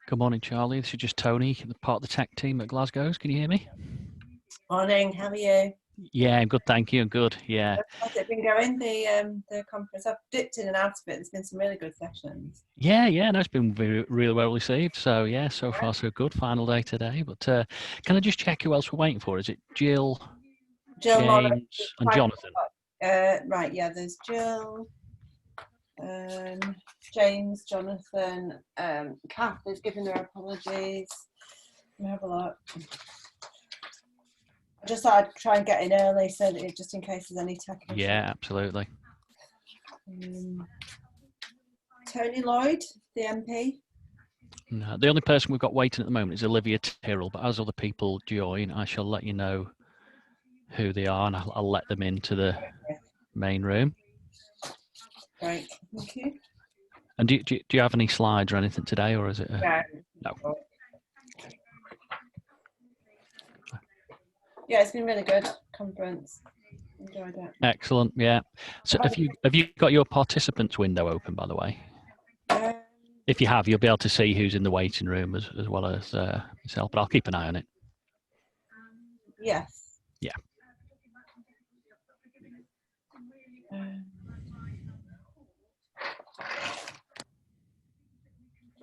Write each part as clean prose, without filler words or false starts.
Good morning, Charlie. This is just Tony, part of the tech team at Glasgow's. Can you hear me? Morning, how are you? Yeah, I'm good, thank you. I'm good, yeah. How's it been going, the conference? I've dipped in and out of it. There's been some really good sessions. Yeah, no, it's been really well received. So, yeah, so far so good. Final day today. But can I just check who else we're waiting for? Is it Jill, Morris, James, and Jonathan? right, yeah, there's Jill, James, Jonathan, Kath is giving their apologies. Let me have a look. I just thought I'd try and get in early so that just in case there's any tech issues. Yeah, absolutely. Tony Lloyd, the MP. No, the only person we've got waiting at the moment is Olivia Tyrrell, but as other people join, I shall let you know who they are, and I'll let them into the main room. Great, thank you. And do you have any slides or anything today, or is it? No. Yeah, it's been really good conference. Enjoyed it. Excellent. Yeah. So have you got your participants window open, by the way? If you have, you'll be able to see who's in the waiting room as well as myself. But I'll keep an eye on it. Yes. Yeah.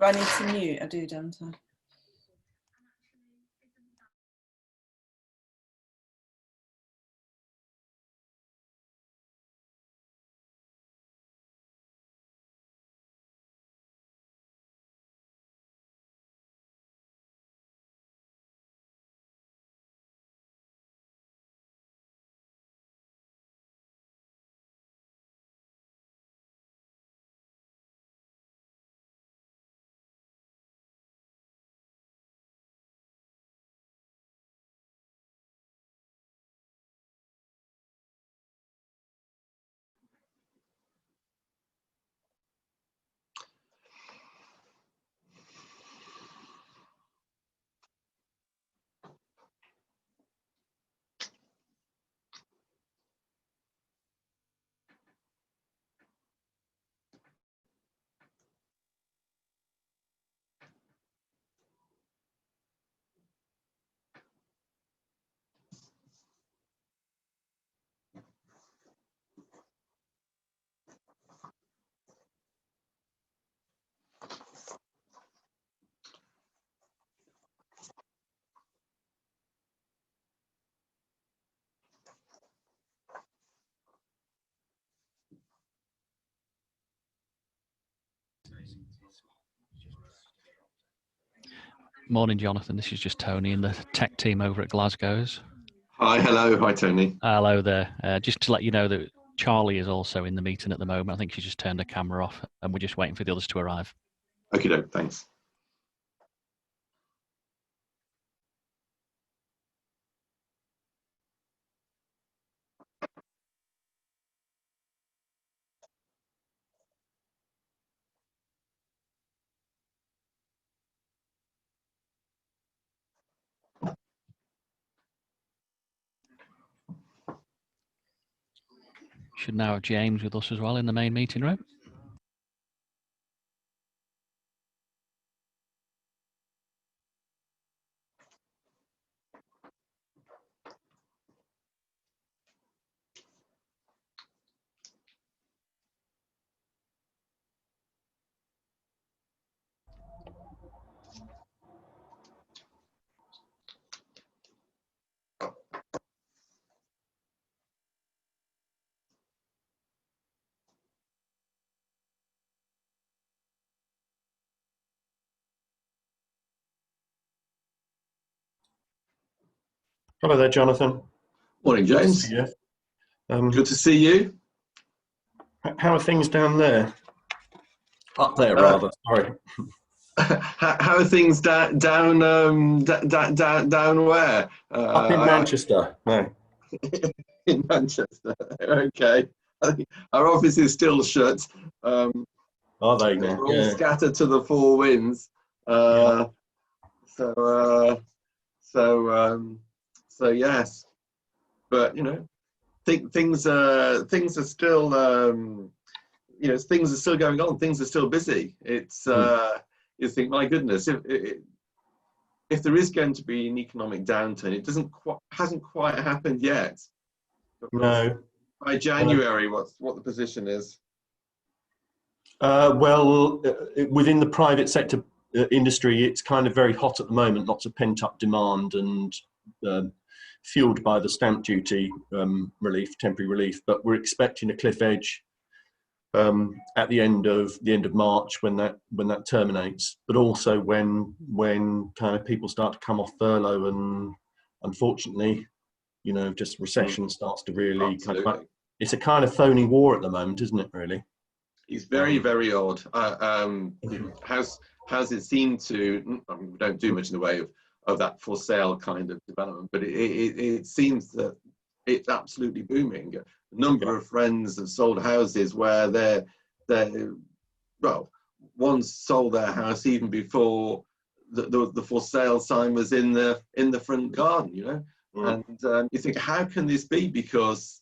Do I need to mute? I do, don't I? Morning, Jonathan. This is just Tony and the tech team over at Glasgow's. Hi, hello. Hi, Tony. Hello there. Just to let you know that Charlie is also in the meeting at the moment. I think she just turned her camera off and we're just waiting for the others to arrive. Okay, thanks. Should now have James with us as well in the main meeting room. Hello there, Jonathan. Morning, James. Good to see you. Good to see you. How are things down there? Up there, rather. Sorry. How are things down where? Up in Manchester. No. In Manchester. Okay. I think our office is still shut. Are they now? We're all scattered to the four winds. So yes, but things are still things are still going on. Things are still busy. It's you think, my goodness, if there is going to be an economic downturn, it hasn't quite happened yet. No. By January, what the position is? Within the private sector industry, it's kind of very hot at the moment. Lots of pent-up demand and fueled by the stamp duty temporary relief. But we're expecting a cliff edge at the end of March when that terminates. But also when kind of people start to come off furlough and unfortunately, just recession starts to really it's a kind of phony war at the moment, isn't it? Really. It's very, very odd. Houses seem to, we don't do much in the way of that for sale kind of development, but it seems that it's absolutely booming. A number of friends have sold houses where one sold their house even before the for sale sign was in the front garden, And you think, how can this be? Because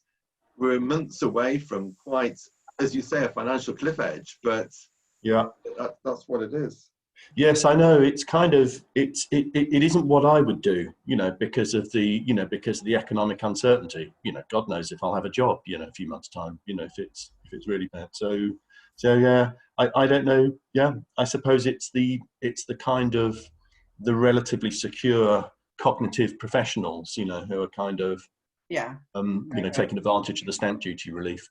we're months away from quite, as you say, a financial cliff edge, but yeah, that's what it is. Yes, I know. It's kind of it isn't what I would do, because of the economic uncertainty. God knows if I'll have a job, a few months' time, if it's really bad. So yeah, I don't know. Yeah, I suppose it's the kind of the relatively secure cognitive professionals, who are kind of taking advantage of the stamp duty relief,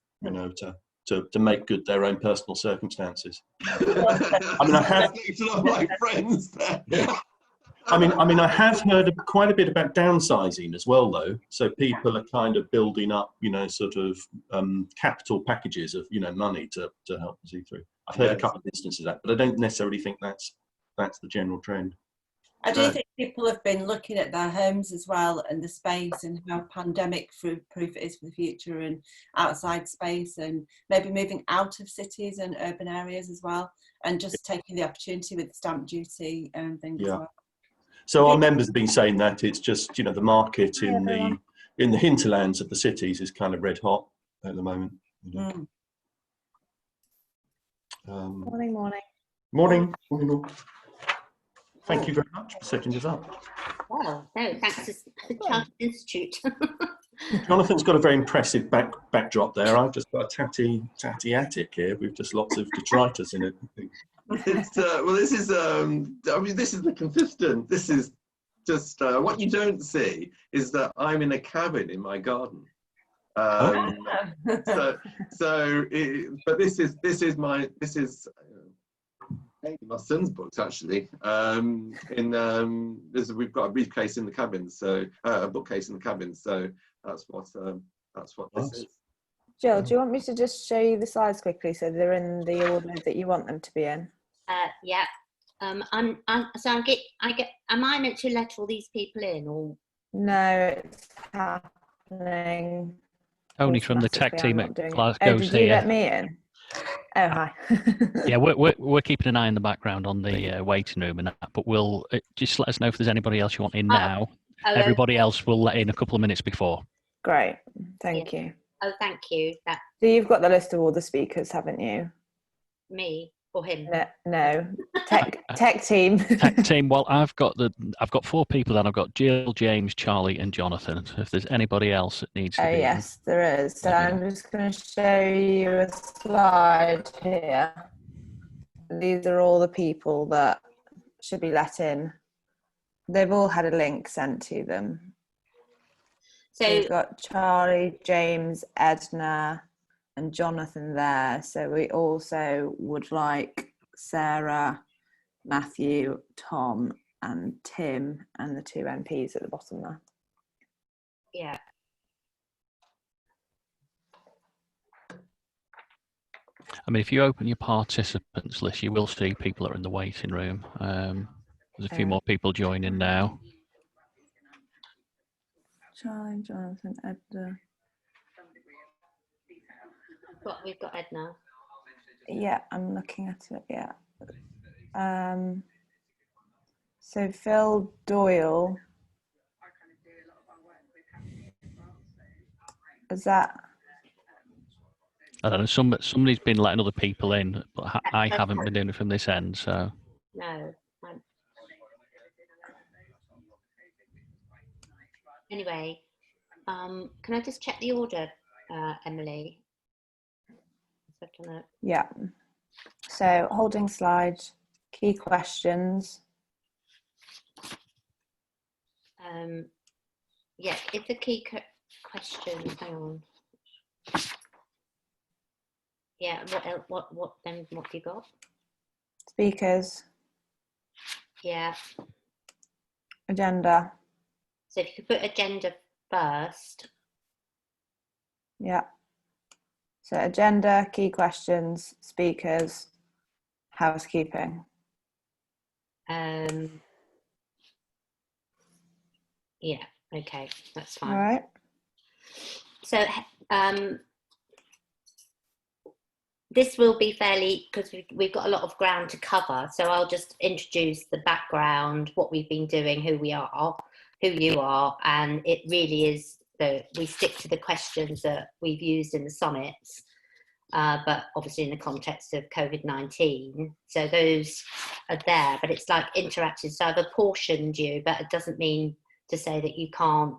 to make good their own personal circumstances. I mean, I have a lot of my friends there. Yeah. I mean, I have heard quite a bit about downsizing as well, though. So people are kind of building up, sort of capital packages of, money to help them see through. I've heard a couple of instances of that, but I don't necessarily think that's the general trend. I do think people have been looking at their homes as well and the space and how pandemic proof it is for the future and outside space, and maybe moving out of cities and urban areas as well, and just taking the opportunity with stamp duty and things as well. So our members have been saying that it's just, the market in the hinterlands of the cities is kind of red hot at the moment. Morning. Thank you very much for setting this up. Well, no, thanks to the Chartered Institute. Jonathan's got a very impressive backdrop there. I've just got a tatty attic here with just lots of detritus in it. This is the consistent. This is just what you don't see is that I'm in a cabin in my garden. But this is my son's books actually. We've got a briefcase in the cabin, so a bookcase in the cabin. So that's what this is. Jill, do you want me to just show you the slides quickly so they're in the order that you want them to be in? Yeah. Am I meant to let all these people in, or? No, it's happening. Only from the tech team at Glasgow's here. Did you let me in? Oh, hi. Yeah, we're keeping an eye in the background on the waiting room and that, but we'll just let us know if there's anybody else you want in now. Everybody else will let in a couple of minutes before. Great, thank you. Oh, thank you. So you've got the list of all the speakers, haven't you? Me or him? No. Tech team. Tech team. Well, I've got 4 people, and I've got Jill, James, Charlie, and Jonathan. So if there's anybody else that needs to be yes, there is. So I'm just going to show you a slide here. These are all the people that should be let in. They've all had a link sent to them. So we've got Charlie, James, Edna, and Jonathan there. So we also would like Sarah, Matthew, Tom, and Tim, and the 2 MPs at the bottom there. Yeah. I mean, if you open your participants list, you will see people that are in the waiting room. There's a few more people joining now. Charlie, Jonathan, Edna. We've got Edna. Yeah, I'm looking at it. Yeah. So Phil Doyle. Is that? I don't know. Somebody's been letting other people in, but I haven't been doing it from this end. So. No. Anyway, can I just check the order, Emily? Yeah. So holding slide, key questions. Yeah, it's a key question. Hang on. Yeah. What else? What then? What have you got? Speakers. Yeah. Agenda. So if you could put agenda first. Yeah. So agenda, key questions, speakers, housekeeping. Yeah. Okay, that's fine. All right. So this will be fairly, because we've got a lot of ground to cover. So I'll just introduce the background, what we've been doing, who we are, who you are, and it really is that we stick to the questions that we've used in the sonnets, but obviously in the context of COVID-19. So those are there, but it's like interactive. So I've apportioned you, but it doesn't mean to say that you can't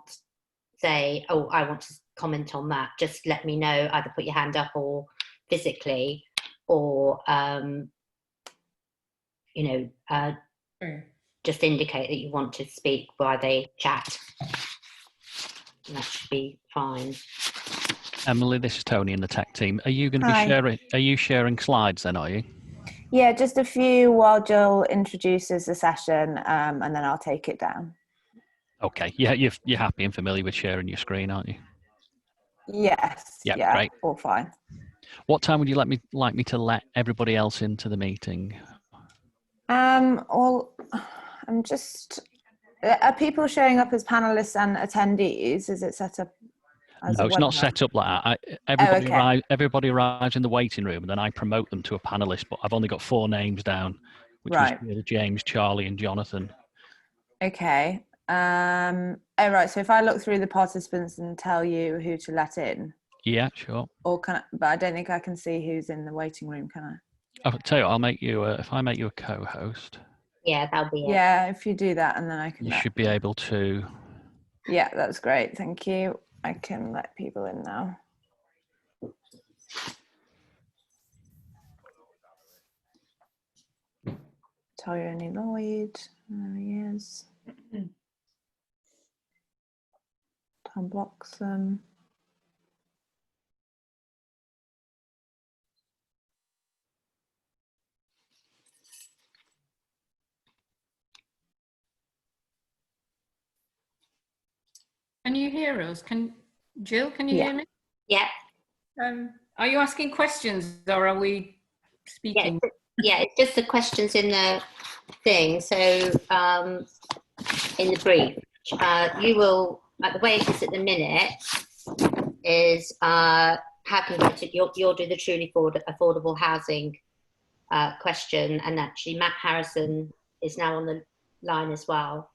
say, oh, I want to comment on that. Just let me know, either put your hand up or physically, or just indicate that you want to speak while they chat. And that should be fine. Emily, this is Tony in the tech team. Are you going to be Hi. sharing? Are you sharing slides then? Are you? Yeah, just a few while Jill introduces the session, and then I'll take it down. Okay. Yeah, you're happy and familiar with sharing your screen, aren't you? Yes. Yeah, Yeah. great. All fine. What time would you like me to let everybody else into the meeting? Well, I'm just. Are people showing up as panelists and attendees? Is it set up as No, a it's not webinar? set up like that. Everybody arrives in the waiting room, and then I promote them to a panelist. But I've only got 4 names down, which was James, Charlie, and Jonathan. Okay. Oh, right. So if I look through the participants and tell you who to let in, Yeah, sure. or can I, but I don't think I can see who's in the waiting room, can I? I'll tell you, I'll make you. If I make you a co-host. Yeah, that'll be it. Yeah, if you do that, and then I can. You should be able to. Yeah, that's great. Thank you. I can let people in now. Tony Lloyd, there he is. Tom Bloxham. Can you hear us? Jill, can you hear me? Yeah. Are you asking questions or are we speaking? Yeah, it's just the questions in the thing. So in the brief, you will, the way it is at the minute is how can you'll do the truly affordable housing question, and actually Matt Harrison is now on the line as well.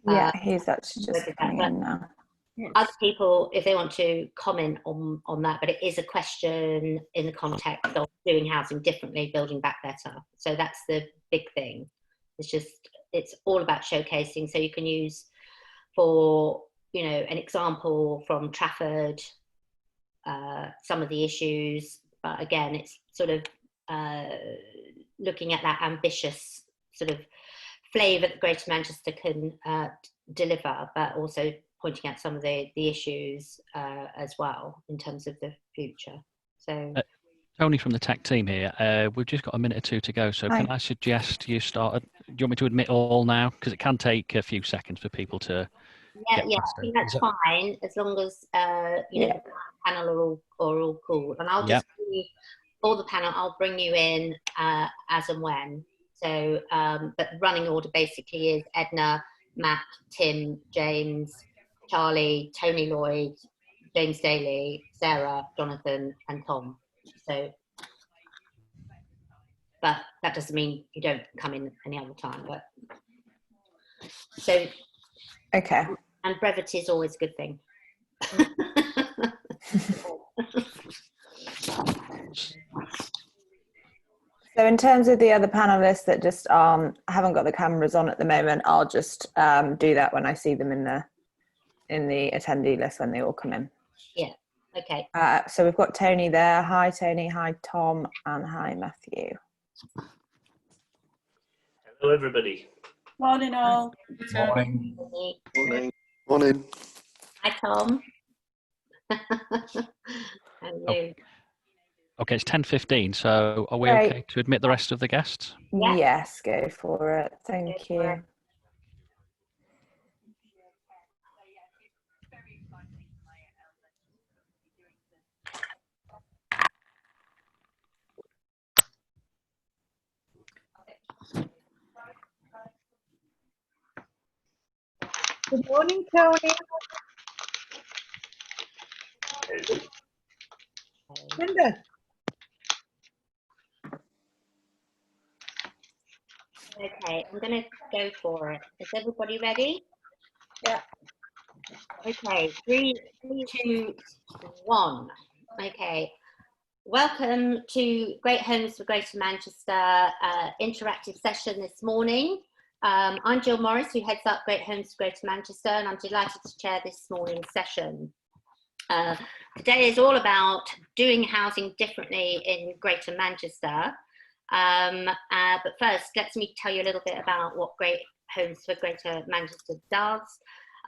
Yeah, he's actually just coming in now. Other people, if they want to comment on that, but it is a question in the context of doing housing differently, building back better. So that's the big thing. It's all about showcasing. So you can use for, an example from Trafford, some of the issues, but again, it's sort of looking at that ambitious sort of flavour that Greater Manchester can deliver, but also pointing out some of the issues as well in terms of the future. So Tony from the tech team here. We've just got a minute or 2 to go, so Hi. can I suggest you start? Do you want me to admit all now? Because it can take a few seconds for people to. Yeah, I think that's fine as long as the panel are all cool. And I'll just for the panel, I'll bring you in as and when. So, but the running order basically is Edna, Matt, Tim, James, Charlie, Tony Lloyd, James Daly, Sarah, Jonathan, and Tom. So, but that doesn't mean you don't come in any other time. But so, okay. And brevity is always a good thing. So in terms of the other panelists that just haven't got the cameras on at the moment, I'll just do that when I see them in the attendee list when they all come in. Yeah. Okay. So we've got Tony there. Hi, Tony. Hi, Tom. And hi, Matthew. Hello, everybody. Morning, all. Morning. Morning. Morning. Hi, Tom. Hello. Okay, it's 10:15. So are we Great. okay to admit the rest of the guests? Yeah. Yes, go for it. Thank Go for you. Good morning, Tony. Linda. Okay, I'm going to go for it. Is everybody ready? Yeah. Okay, 3, 2, 1. Okay. Welcome to Great Homes for Greater Manchester interactive session this morning. I'm Jill Morris, who heads up Great Homes for Greater Manchester, and I'm delighted to chair this morning's session. Today is all about doing housing differently in Greater Manchester. But first, let me tell you a little bit about what Great Homes for Greater Manchester does.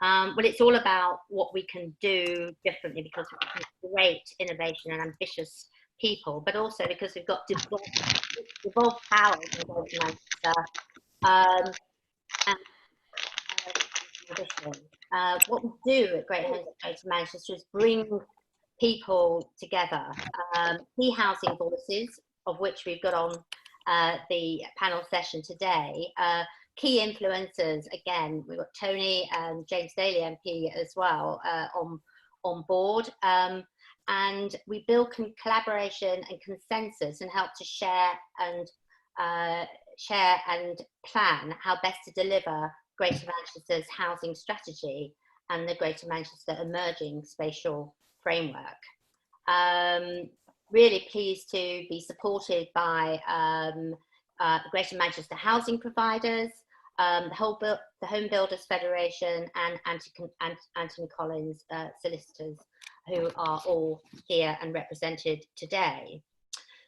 Well, it's all about what we can do differently because we've got great innovation and ambitious people, but also because we've got devolved powers in Greater Manchester. What we do at Great Homes for Greater Manchester is bring people together. Key housing voices, of which we've got on the panel session today. Key influencers, again, we've got Tony and James Daly MP as well on board. And we build collaboration and consensus and help to share and plan how best to deliver Greater Manchester's housing strategy and the Greater Manchester Emerging Spatial Framework. Really pleased to be supported by the Greater Manchester housing providers, the Home Builders Federation, and Anthony Collins solicitors, who are all here and represented today.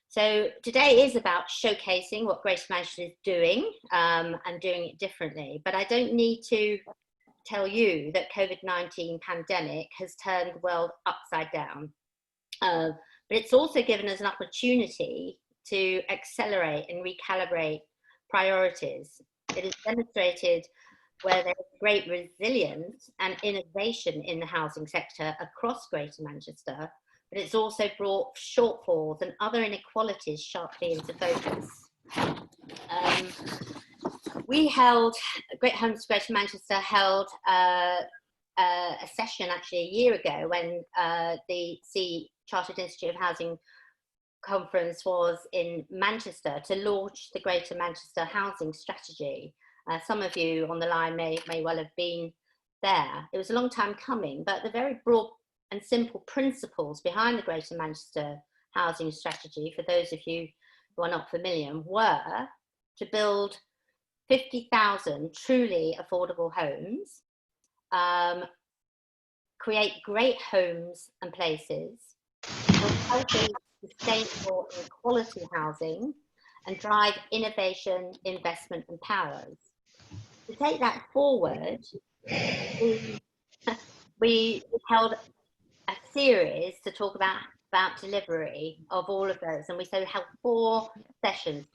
So today is about showcasing what Greater Manchester is doing and doing it differently. But I don't need to tell you that COVID-19 pandemic has turned the world upside down. But it's also given us an opportunity to accelerate and recalibrate priorities. It has demonstrated where there is great resilience and innovation in the housing sector across Greater Manchester, but it's also brought shortfalls and other inequalities sharply into focus. Great Homes for Greater Manchester held a session actually a year ago when the Chartered Institute of Housing conference was in Manchester to launch the Greater Manchester Housing Strategy. Some of you on the line may well have been there. It was a long time coming, but the very broad and simple principles behind the Greater Manchester Housing Strategy, for those of you who are not familiar, were to build 50,000 truly affordable homes, create great homes and places, build healthy, sustainable and quality housing, and drive innovation, investment and powers. To take that forward, we held a series to talk about delivery of all of those, and we held 4 sessions,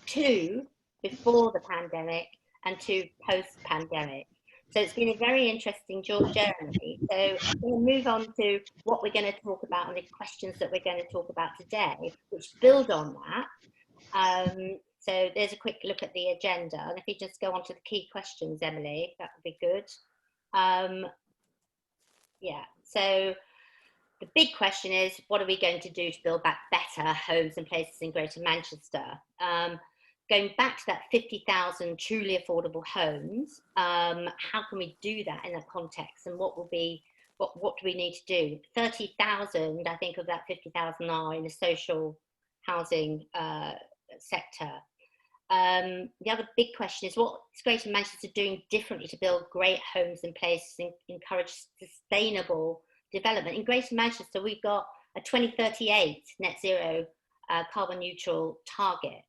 2 before the pandemic and 2 post-pandemic. So it's been a very interesting journey. So I'm going to move on to what we're going to talk about and the questions that we're going to talk about today, which build on that. So there's a quick look at the agenda. And if you just go on to the key questions, Emily, that would be good. Yeah, so the big question is, what are we going to do to build back better homes and places in Greater Manchester? Going back to that 50,000 truly affordable homes, how can we do that in that context, and what do we need to do? 30,000, I think, of that 50,000 are in the social housing sector. The other big question is, what's Greater Manchester doing differently to build great homes and places and encourage sustainable development? In Greater Manchester, we've got a 2038 net zero carbon neutral target.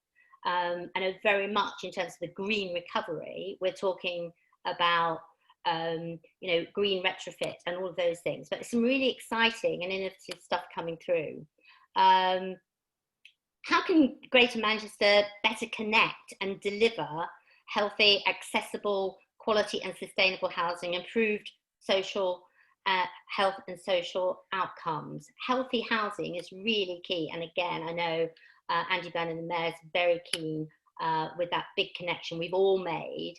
And very much in terms of the green recovery, we're talking about green retrofit and all of those things. But some really exciting and innovative stuff coming through. How can Greater Manchester better connect and deliver healthy, accessible, quality and sustainable housing, improved social health and social outcomes? Healthy housing is really key. And again, I know Andy Byrne, the Mayor, is very keen with that big connection we've all made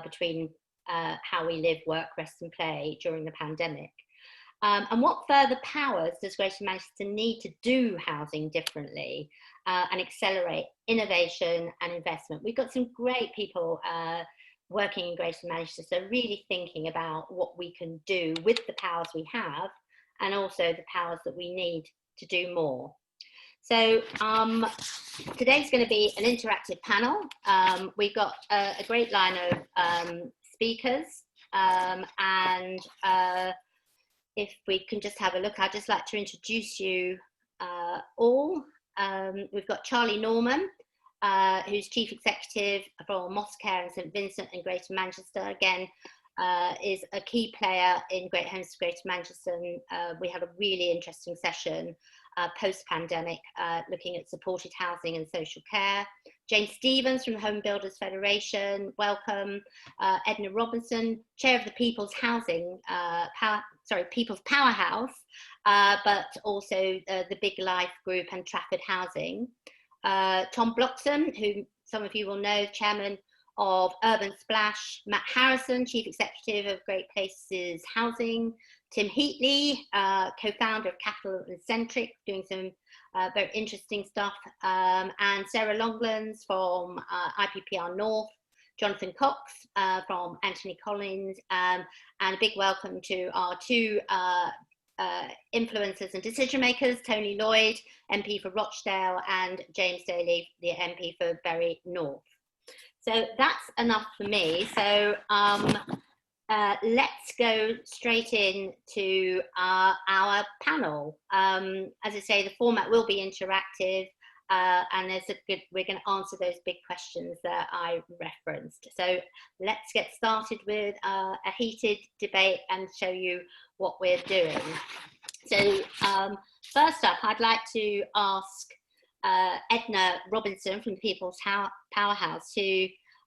between how we live, work, rest and play during the pandemic. And what further powers does Greater Manchester need to do housing differently and accelerate innovation and investment? We've got some great people working in Greater Manchester, really thinking about what we can do with the powers we have and also the powers that we need to do more. So today's going to be an interactive panel. We've got a great line of speakers and if we can just have a look, I'd just like to introduce you all. We've got Charlie Norman, who's Chief Executive for Moss Care and St Vincent in Greater Manchester. Again, is a key player in Great Homes to Greater Manchester. And, we had a really interesting session post-pandemic, looking at supported housing and social care. Jane Stevens from the Home Builders Federation, welcome. Edna Robinson, Chair of the People's Housing, People's Powerhouse, but also the Big Life Group and Trafford Housing. Tom Bloxham, who some of you will know, Chairman of Urban Splash. Matt Harrison, Chief Executive of Great Places Housing. Tim Heatley, co-founder of Capital and Centric, doing some very interesting stuff. And Sarah Longlands from IPPR North. Jonathan Cox from Anthony Collins. And a big welcome to our two influencers and decision makers, Tony Lloyd, MP for Rochdale, and James Daly, the MP for Bury North. So that's enough for me. So let's go straight into our panel. As I say, the format will be interactive, and we're going to answer those big questions that I referenced. So let's get started with a heated debate and show you what we're doing. So first up, I'd like to ask Edna Robinson from the People's Powerhouse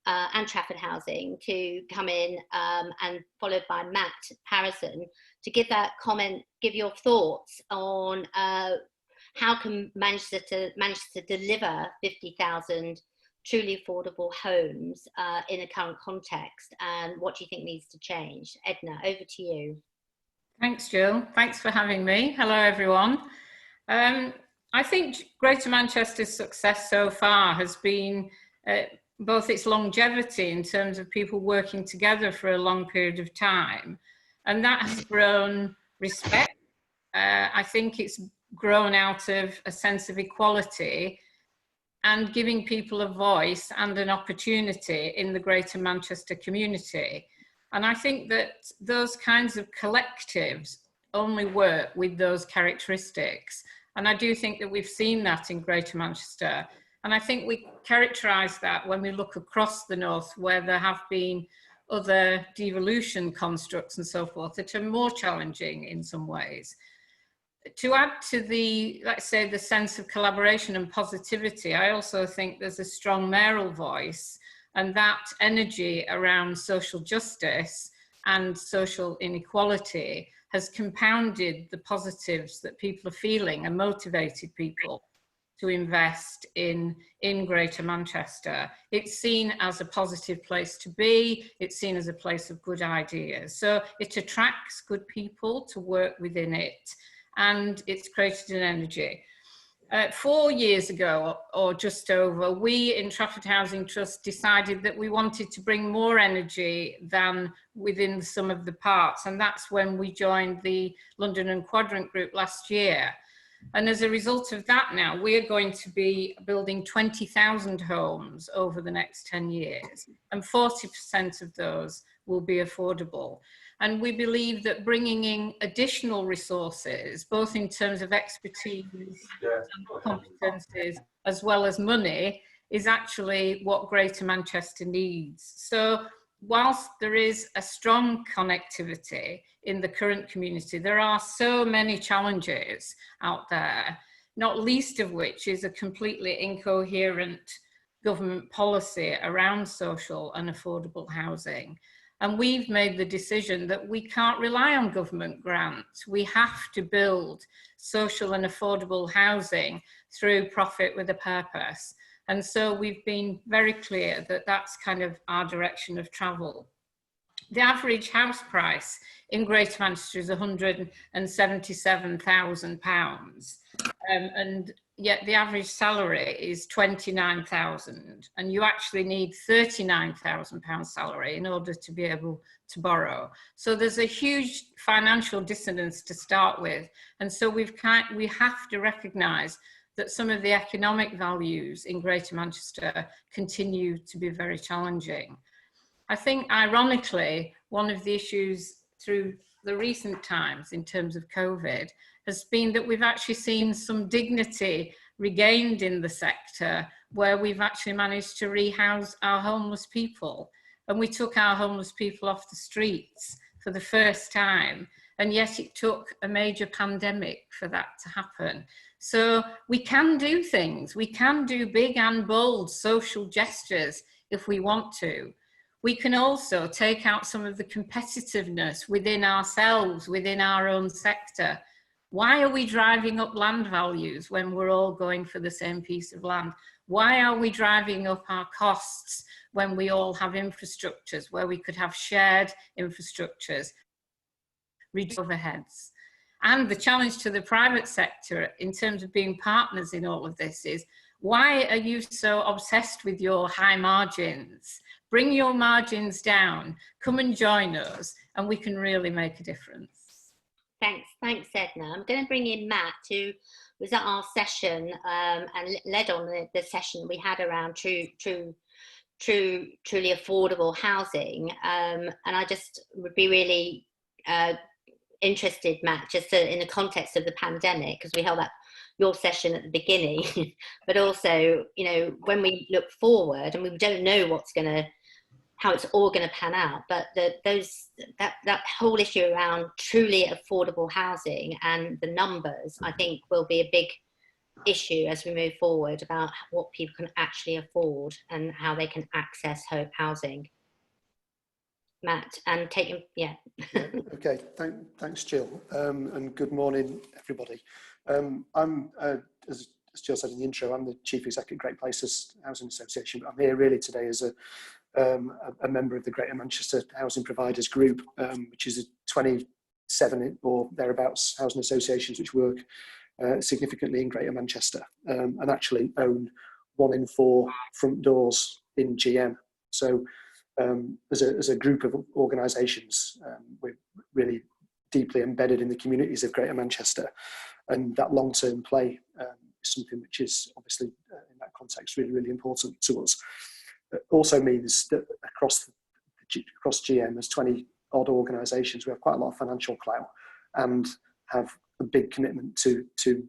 and Trafford Housing to come in, and followed by Matt Harrison to give that comment, give your thoughts on how can Manchester deliver 50,000 truly affordable homes in the current context, and what do you think needs to change? Edna, over to you. Thanks, Jill. Thanks for having me. Hello, everyone. I think Greater Manchester's success so far has been both its longevity in terms of people working together for a long period of time, and that has grown respect. I think it's grown out of a sense of equality and giving people a voice and an opportunity in the Greater Manchester community. And I think that those kinds of collectives only work with those characteristics. And I do think that we've seen that in Greater Manchester. And I think we characterise that when we look across the north, where there have been other devolution constructs and so forth that are more challenging in some ways. To add to the, let's say, the sense of collaboration and positivity, I also think there's a strong mayoral voice, and that energy around social justice and social inequality has compounded the positives that people are feeling and motivated people to invest in Greater Manchester. It's seen as a positive place to be. It's seen as a place of good ideas. So it attracts good people to work within it, and it's created an energy. 4 years ago, or just over, we in Trafford Housing Trust decided that we wanted to bring more energy than within the sum of the parts, and that's when we joined the London and Quadrant Group last year. And as a result of that now, we're going to be building 20,000 homes over the next 10 years, and 40% of those will be affordable. And we believe that bringing in additional resources, both in terms of expertise and competencies, as well as money, is actually what Greater Manchester needs. So whilst there is a strong connectivity in the current community, there are so many challenges out there, not least of which is a completely incoherent government policy around social and affordable housing. And we've made the decision that we can't rely on government grants. We have to build social and affordable housing through profit with a purpose. And so we've been very clear that that's kind of our direction of travel. The average house price in Greater Manchester is £177,000, and yet the average salary is £29,000, and you actually need £39,000 salary in order to be able to borrow. So there's a huge financial dissonance to start with, and so we have to recognise that some of the economic values in Greater Manchester continue to be very challenging. I think, ironically, one of the issues through the recent times in terms of COVID has been that we've actually seen some dignity regained in the sector, where we've actually managed to rehouse our homeless people. And we took our homeless people off the streets for the first time, and yet it took a major pandemic for that to happen. So we can do things. We can do big and bold social gestures if we want to. We can also take out some of the competitiveness within ourselves, within our own sector. Why are we driving up land values when we're all going for the same piece of land? Why are we driving up our costs when we all have infrastructures, where we could have shared infrastructures, reduce overheads? And the challenge to the private sector in terms of being partners in all of this is, why are you so obsessed with your high margins? Bring your margins down, come and join us, and we can really make a difference. Thanks, Edna. I'm going to bring in Matt, who was at our session and led on the session we had around truly affordable housing. And I just would be really interested, Matt, just in the context of the pandemic, because we held that your session at the beginning, but also, you know, when we look forward, and we don't know how it's all going to pan out, but that whole issue around truly affordable housing and the numbers, I think, will be a big issue as we move forward about what people can actually afford and how they can access housing. Matt, and take him, yeah. Okay, thanks, Jill, and good morning, everybody. I'm, as Jill said in the intro, I'm the Chief Executive at Great Places Housing Association, but I'm here really today as a member of the Greater Manchester Housing Providers Group, which is a 27 or thereabouts housing associations which work significantly in Greater Manchester, and actually own 1 in 4 front doors in GM. So as a group of organisations, we're really deeply embedded in the communities of Greater Manchester, and that long-term play is something which is obviously in that context really, really important to us. It also means that across GM, as 20 odd organisations, we have quite a lot of financial clout and have a big commitment to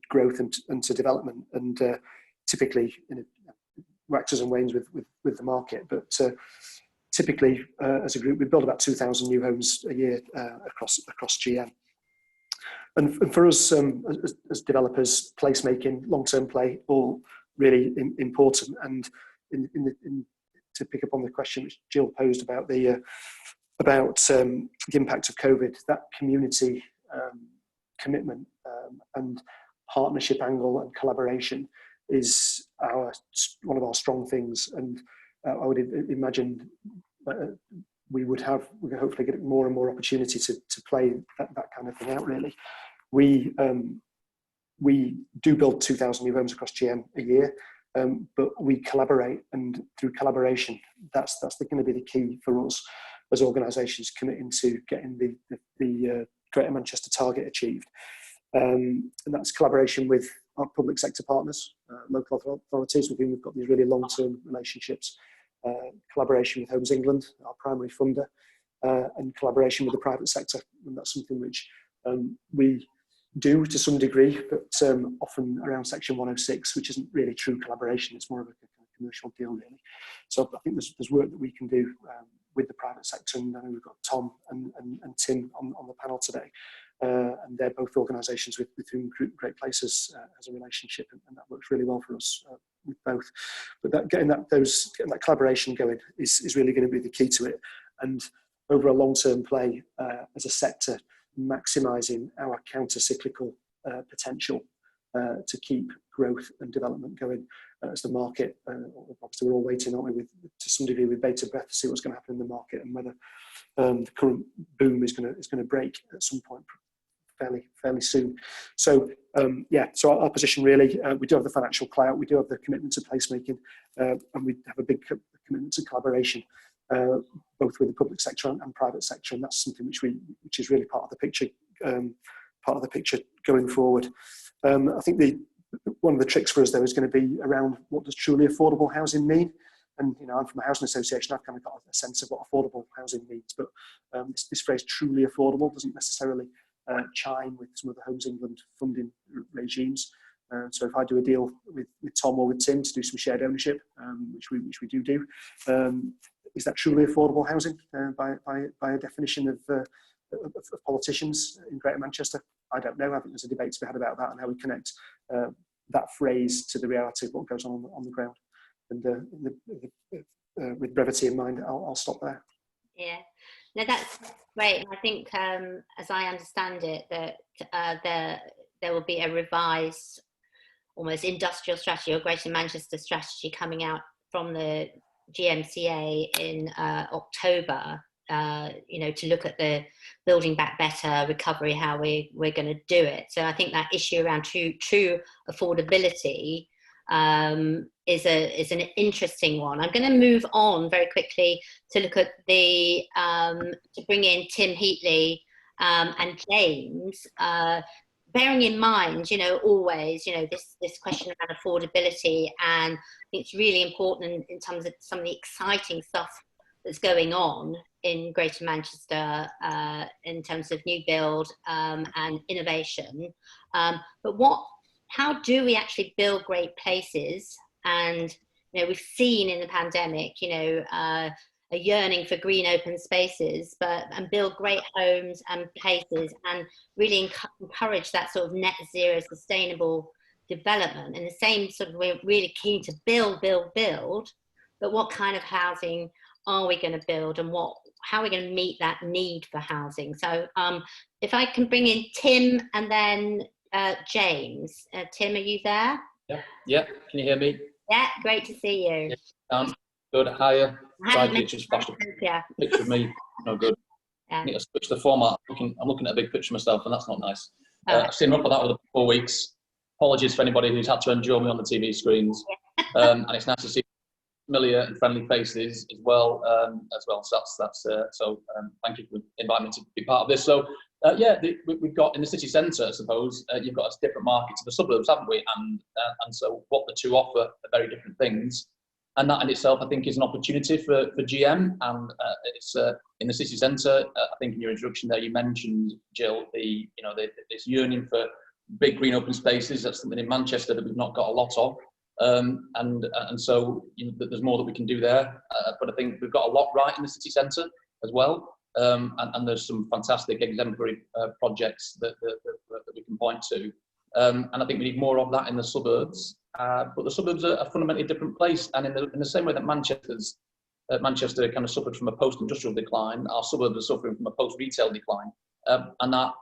growth and to development, and typically, you know, waxes and wanes with the market, but typically as a group we build about 2,000 new homes a year across GM. And for us as developers, placemaking, long-term play, all really important. And to pick up on the question which Jill posed about the impact of COVID, that community commitment and partnership angle and collaboration is one of our strong things. And I would imagine we would hopefully get more and more opportunity to play that kind of thing out. Really, we do build 2,000 new homes across GM a year, but we collaborate, and through collaboration, that's going to be the key for us as organisations committing to getting the Greater Manchester target achieved. And that's collaboration with our public sector partners, local authorities with whom we've got these really long-term relationships, collaboration with Homes England, our primary funder, and collaboration with the private sector. And that's something which we do to some degree, but often around Section 106, which isn't really true collaboration, it's more of a kind of commercial deal really. So I think there's work that we can do with the private sector, and I know we've got Tom and Tim on the panel today, and they're both organisations with whom Great Places has a relationship, and that works really well for us with both. But getting that collaboration going is really going to be the key to it, and over a long-term play as a sector, maximising our counter-cyclical potential to keep growth and development going as the market. Obviously, we're all waiting, aren't we, to some degree with bated breath to see what's going to happen in the market and whether the current boom is going to break at some point fairly soon. So so our position really, we do have the financial clout, we do have the commitment to placemaking, and we have a big commitment to collaboration, both with the public sector and private sector, and that's something which is really part of the picture going forward. I think one of the tricks for us though is going to be around what does truly affordable housing mean. And I'm from a housing association, I've kind of got a sense of what affordable housing means, but this phrase truly affordable doesn't necessarily chime with some of the Homes England funding regimes. So if I do a deal with Tom or with Tim to do some shared ownership, which we do, is that truly affordable housing by a definition of politicians in Greater Manchester? I don't know. I think there's a debate to be had about that and how we connect that phrase to the reality of what goes on the ground. And with brevity in mind, I'll stop there. Yeah, no, that's great. And I think, as I understand it, that there will be a revised, almost industrial strategy or Greater Manchester strategy coming out from the GMCA in October. To look at the building back better recovery, how we're going to do it. So I think that issue around true affordability is an interesting one. I'm going to move on very quickly to look at to bring in Tim Heatley and James, bearing in mind, always, this question around affordability, and I think it's really important in terms of some of the exciting stuff that's going on in Greater Manchester in terms of new build and innovation. But how do we actually build great places? And we've seen in the pandemic, a yearning for green open spaces, and build great homes and places, and really encourage that sort of net zero sustainable development. And the same sort of, we're really keen to build, but what kind of housing are we going to build, and how are we going to meet that need for housing? So if I can bring in Tim and then James. Tim, are you there? Yeah. Can you hear me? Yeah, great to see you. Yeah, good. Hiya. Side pictures flashed up. Yeah. Picture of me. No good. Yeah. I need to switch the format. I'm looking at a big picture of myself, and that's not nice. I've seen enough of that over the 4 weeks. Apologies for anybody who's had to endure me on the TV screens. And it's nice to see familiar and friendly faces as well. So thank you for inviting me to be part of this. So we've got in the city centre, I suppose, you've got a different market to the suburbs, haven't we? And so what the two offer are very different things. And that in itself, I think, is an opportunity for GM. And it's in the city centre. I think in your introduction there, you mentioned, Jill, this yearning for big green open spaces. That's something in Manchester that we've not got a lot of. And so there's more that we can do there. But I think we've got a lot right in the city centre as well. And there's some fantastic exemplary projects that we can point to. And I think we need more of that in the suburbs. But the suburbs are a fundamentally different place. And in the same way that Manchester kind of suffered from a post-industrial decline, our suburbs are suffering from a post-retail decline. And that,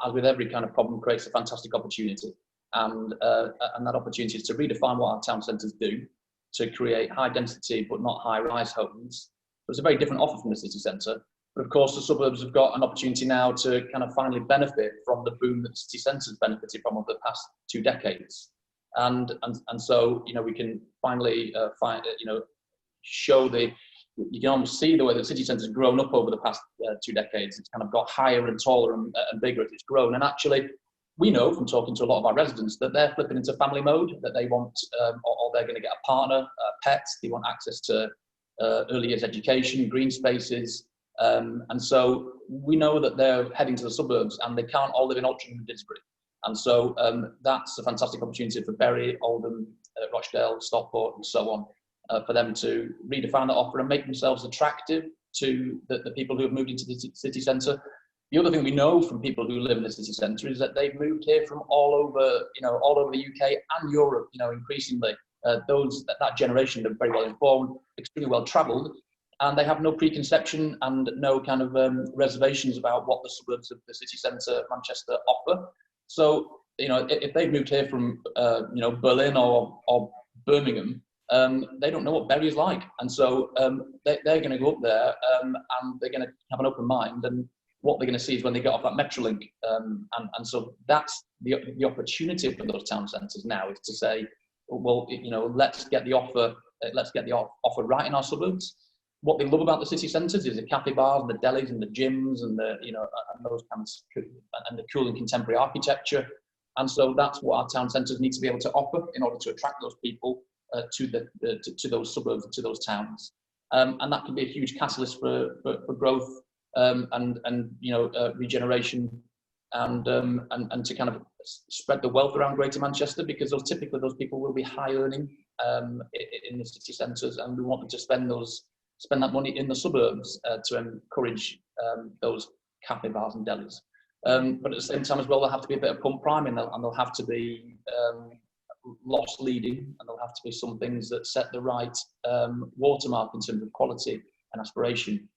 as with every kind of problem, creates a fantastic opportunity. And that opportunity is to redefine what our town centres do, to create high density but not high rise homes. So it's a very different offer from the city centre. But of course, the suburbs have got an opportunity now to kind of finally benefit from the boom that the city centres benefited from over the past 2 decades. And so we can finally show the you can almost see the way the city centre has grown up over the past 2 decades. It's kind of got higher and taller and bigger as it's grown. And actually, we know from talking to a lot of our residents that they're flipping into family mode, that they want, or they're going to get a partner, pets, they want access to early years education, green spaces. And so we know that they're heading to the suburbs and they can't all live in Altrincham and Didsbury. And so that's a fantastic opportunity for Bury, Oldham, Rochdale, Stockport, and so on, for them to redefine that offer and make themselves attractive to the people who have moved into the city centre. The other thing we know from people who live in the city centre is that they've moved here from all over the UK and Europe. Increasingly, that generation are very well informed, extremely well travelled, and they have no preconception and no kind of reservations about what the suburbs of the city centre, Manchester, offer. So, if they've moved here from, Berlin or Birmingham, they don't know what Bury is like. And so they're going to go up there and they're going to have an open mind. And what they're going to see is when they get off that Metrolink. And so that's the opportunity for those town centres now, is to say, well, let's get the offer right in our suburbs. What they love about the city centres is the cafe bars and the delis and the gyms and and those kinds and the cool and contemporary architecture. And so that's what our town centres need to be able to offer in order to attract those people to those suburbs, to those towns. And that can be a huge catalyst for growth and regeneration and to kind of spread the wealth around Greater Manchester, because typically those people will be high earning in the city centres, and we want them to spend that money in the suburbs to encourage those cafe bars and delis. But at the same time as well, there'll have to be a bit of pump priming, and there'll have to be loss leading, and there'll have to be some things that set the right watermark in terms of quality and aspiration.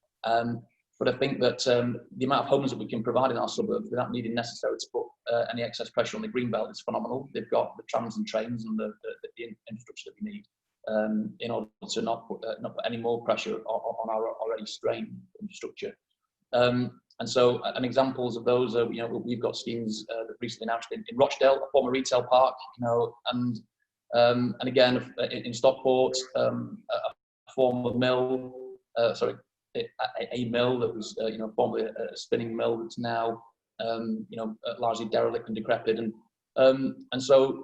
But I think that the amount of homes that we can provide in our suburbs without needing necessarily to put any excess pressure on the green belt is phenomenal. They've got the trams and trains and the infrastructure that we need in order to not put any more pressure on our already strained infrastructure. And so, examples of those are, we've got schemes that recently announced in Rochdale, a former retail park, and again in Stockport, a former mill, a mill that was, formerly a spinning mill that's now, largely derelict and decrepit, and so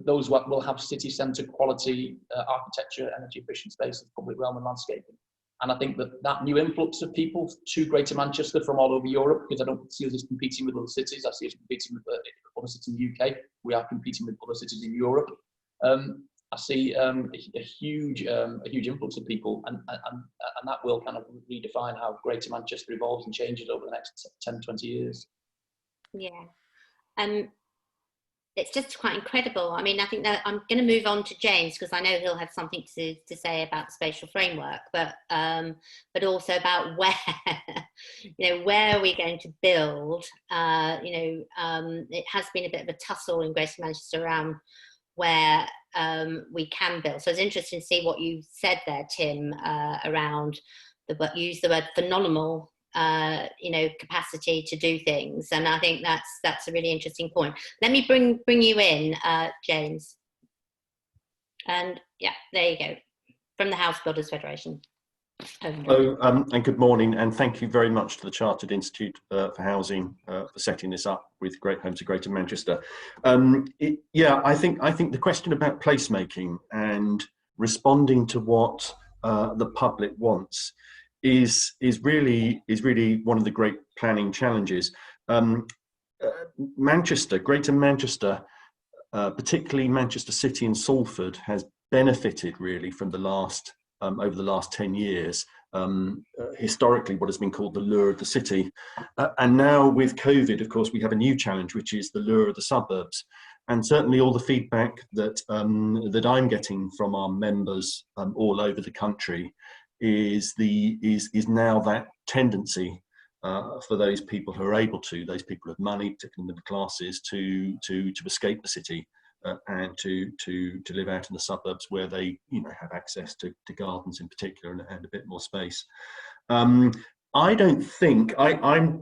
those will have city centre quality architecture, energy efficient spaces, public realm and landscaping. And I think that new influx of people to Greater Manchester from all over Europe, because I don't see us as competing with other cities, I see us competing with other cities in the UK. We are competing with other cities in Europe. I see a huge influx of people, and that will kind of redefine how Greater Manchester evolves and changes over the next 10, 20 years. Yeah. It's just quite incredible. I mean, I think that I'm going to move on to James, because I know he'll have something to say about the spatial framework, but also about where, where are we going to build? It has been a bit of a tussle in Greater Manchester around where we can build. So it's interesting to see what you said there, Tim, around use the word phenomenal. Capacity to do things, and I think that's a really interesting point. Let me bring you in, James. And yeah, there you go, from the House Builders Federation. Hello, and good morning, and thank you very much to the Chartered Institute for Housing for setting this up with Great Homes of Greater Manchester. I think the question about placemaking and responding to what the public wants is really one of the great planning challenges. Manchester, Greater Manchester, particularly Manchester City and Salford, has benefited really from the last over the last 10 years. Historically, what has been called the lure of the city, and now with COVID, of course, we have a new challenge, which is the lure of the suburbs. And certainly, all the feedback that I'm getting from our members all over the country is now that tendency for those people who are able to, those people with money, particularly in the middle classes, to escape the city and to live out in the suburbs where they have access to gardens in particular and a bit more space. I don't think I'm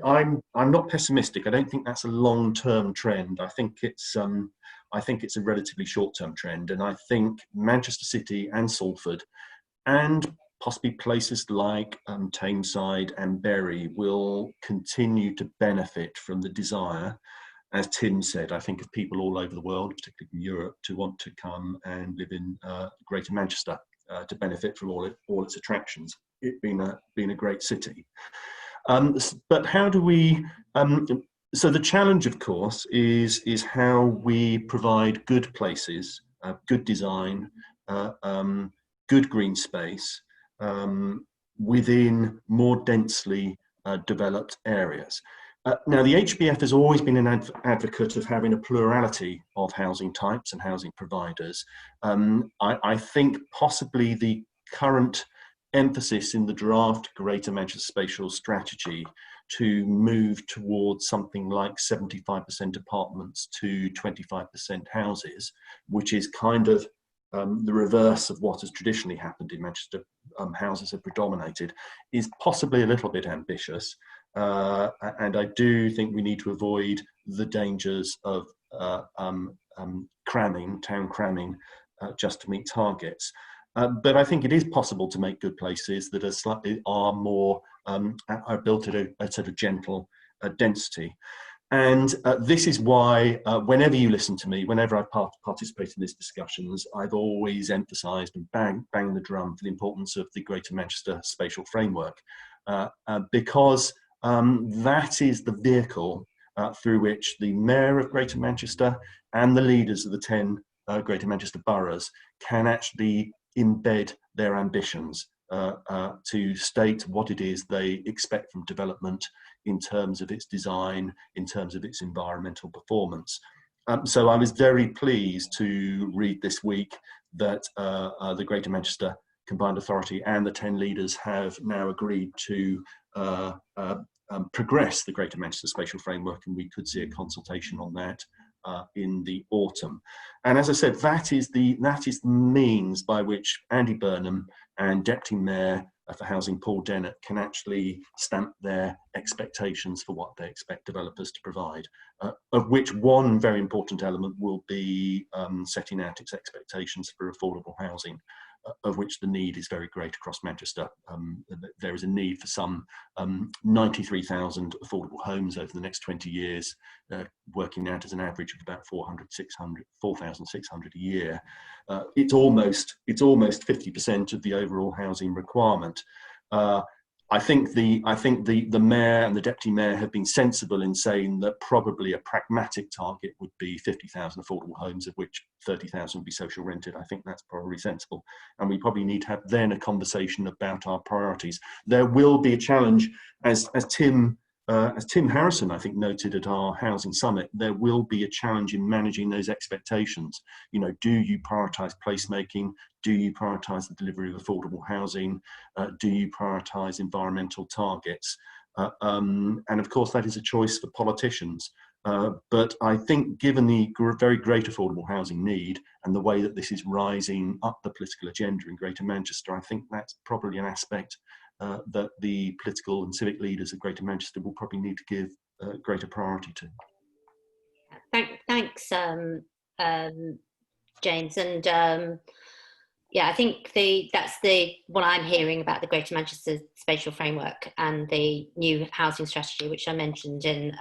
not pessimistic. I don't think that's a long-term trend. I think it's a relatively short-term trend, and I think Manchester City and Salford and possibly places like Tameside and Bury will continue to benefit from the desire, as Tim said, I think, of people all over the world, particularly in Europe, to want to come and live in Greater Manchester to benefit from all its attractions. It being a great city. But how do we? So the challenge, of course, is how we provide good places, good design, good green space within more densely developed areas. Now, the HBF has always been an advocate of having a plurality of housing types and housing providers. I think possibly the current emphasis in the draft Greater Manchester Spatial Strategy to move towards something like 75% apartments to 25% houses, which is kind of the reverse of what has traditionally happened in Manchester. Houses have predominated, is possibly a little bit ambitious. And I do think we need to avoid the dangers of town cramming, just to meet targets. But I think it is possible to make good places that are more are built at a sort of gentle density. And this is why, whenever you listen to me, whenever I participate in these discussions, I've always emphasised and banged the drum for the importance of the Greater Manchester Spatial Framework, because that is the vehicle through which the Mayor of Greater Manchester and the leaders of the 10 Greater Manchester boroughs can actually embed their ambitions to state what it is they expect from development in terms of its design, in terms of its environmental performance. So I was very pleased to read this week that the Greater Manchester Combined Authority and the 10 leaders have now agreed to progress the Greater Manchester Spatial Framework, and we could see a consultation on that in the autumn. And as I said, that is the means by which Andy Burnham and Deputy Mayor for Housing Paul Dennett can actually stamp their expectations for what they expect developers to provide, of which one very important element will be setting out its expectations for affordable housing, of which the need is very great across Manchester. There is a need for some 93,000 affordable homes over the next 20 years, working out as an average of about 4,600 a year. It's almost 50% of the overall housing requirement. I think the mayor and the deputy mayor have been sensible in saying that probably a pragmatic target would be 50,000 affordable homes, of which 30,000 would be social rented. I think that's probably sensible, and we probably need to have then a conversation about our priorities. There will be a challenge, as Tim Harrison, I think, noted at our housing summit. There will be a challenge in managing those expectations. You know, do you prioritise placemaking? Do you prioritise the delivery of affordable housing? Do you prioritise environmental targets? And of course, that is a choice for politicians. But I think given the very great affordable housing need and the way that this is rising up the political agenda in Greater Manchester, I think that's probably an aspect that the political and civic leaders of Greater Manchester will probably need to give greater priority to. Thanks, James. And yeah, I think that's what I'm hearing about the Greater Manchester Spatial Framework and the new housing strategy, which I mentioned in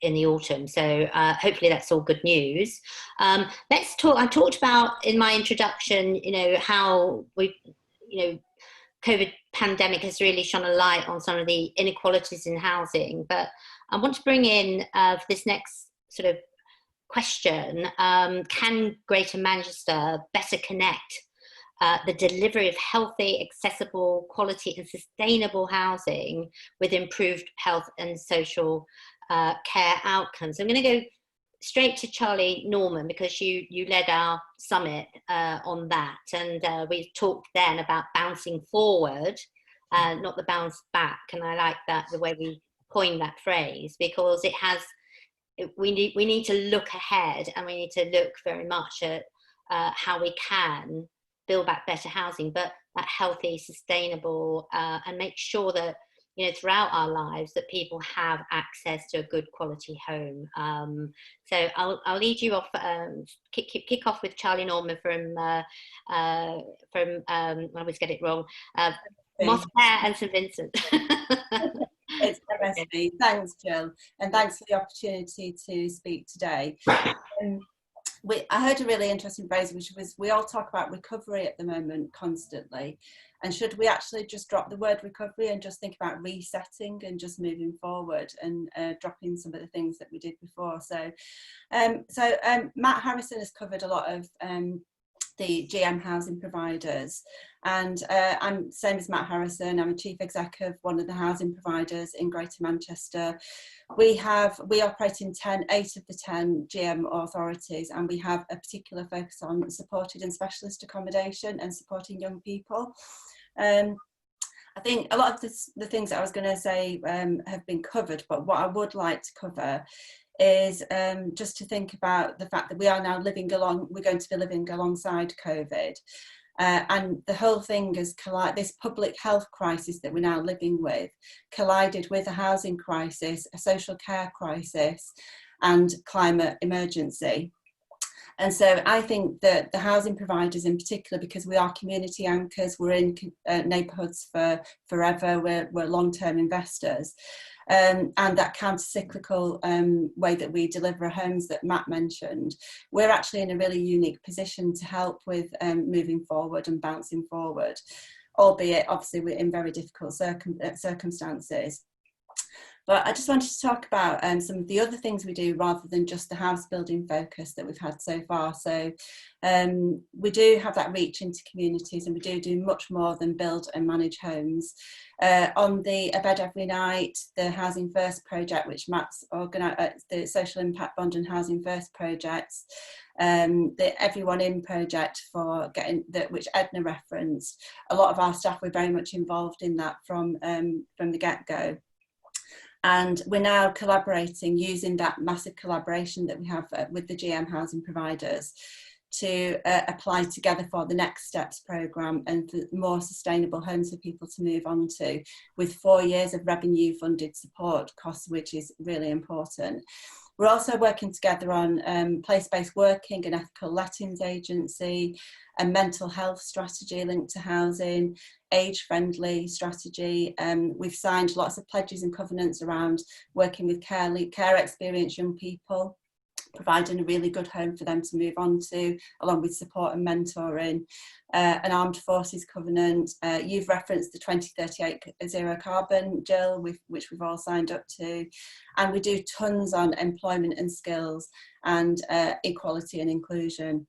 the autumn. So hopefully that's all good news. Let's talk. I talked about in my introduction, you know, how COVID pandemic has really shone a light on some of the inequalities in housing. But I want to bring in for this next sort of question, can Greater Manchester better connect the delivery of healthy, accessible, quality and sustainable housing with improved health and social care outcomes? I'm going to go straight to Charlie Norman, because you led our summit on that, and we talked then about bouncing forward, not the bounce back. And I like that, the way we coined that phrase, because it has. We need to look ahead, and we need to look very much at how we can build back better housing, but that healthy, sustainable, and make sure that you know, throughout our lives, that people have access to a good quality home. So I'll lead you off, kick off with Charlie Norman from I always get it wrong, Moss Clare and St Vincent. It's MSB. Thanks, Jill, and thanks for the opportunity to speak today. I heard a really interesting phrase, which was, we all talk about recovery at the moment constantly, and should we actually just drop the word recovery and just think about resetting and just moving forward and dropping some of the things that we did before? So Matt Harrison has covered a lot of the GM housing providers, and I'm same as Matt Harrison. I'm a chief exec of one of the housing providers in Greater Manchester. We operate in 8 of the 10 GM authorities, and we have a particular focus on supported and specialist accommodation and supporting young people. I think a lot of the things that I was going to say have been covered, but what I would like to cover is just to think about the fact that we are now we're going to be living alongside COVID. And the whole thing has this public health crisis that we're now living with collided with a housing crisis, a social care crisis, and climate emergency. And so I think that the housing providers in particular, because we are community anchors, we're in neighbourhoods for forever, we're long-term investors, and that counter-cyclical way that we deliver homes that Matt mentioned, we're actually in a really unique position to help with moving forward and bouncing forward, albeit obviously we're in very difficult circumstances. But I just wanted to talk about some of the other things we do rather than just the house building focus that we've had so far. So we do have that reach into communities, and we do much more than build and manage homes. On the A Bed Every Night, the Housing First project, which Matt's organised, the Social Impact Bond and Housing First projects, the Everyone In project which Edna referenced. A lot of our staff were very much involved in that from the get-go. And we're now collaborating, using that massive collaboration that we have with the GM housing providers to apply together for the Next Steps programme and for more sustainable homes for people to move on to, with 4 years of revenue funded support costs, which is really important. We're also working together on place-based working and ethical lettings agency, a mental health strategy linked to housing, age-friendly strategy. We've signed lots of pledges and covenants around working with care experienced young people, providing a really good home for them to move on to, along with support and mentoring. An armed forces covenant. You've referenced the 2038 zero carbon, Jill, which we've all signed up to. And we do tons on employment and skills and equality and inclusion.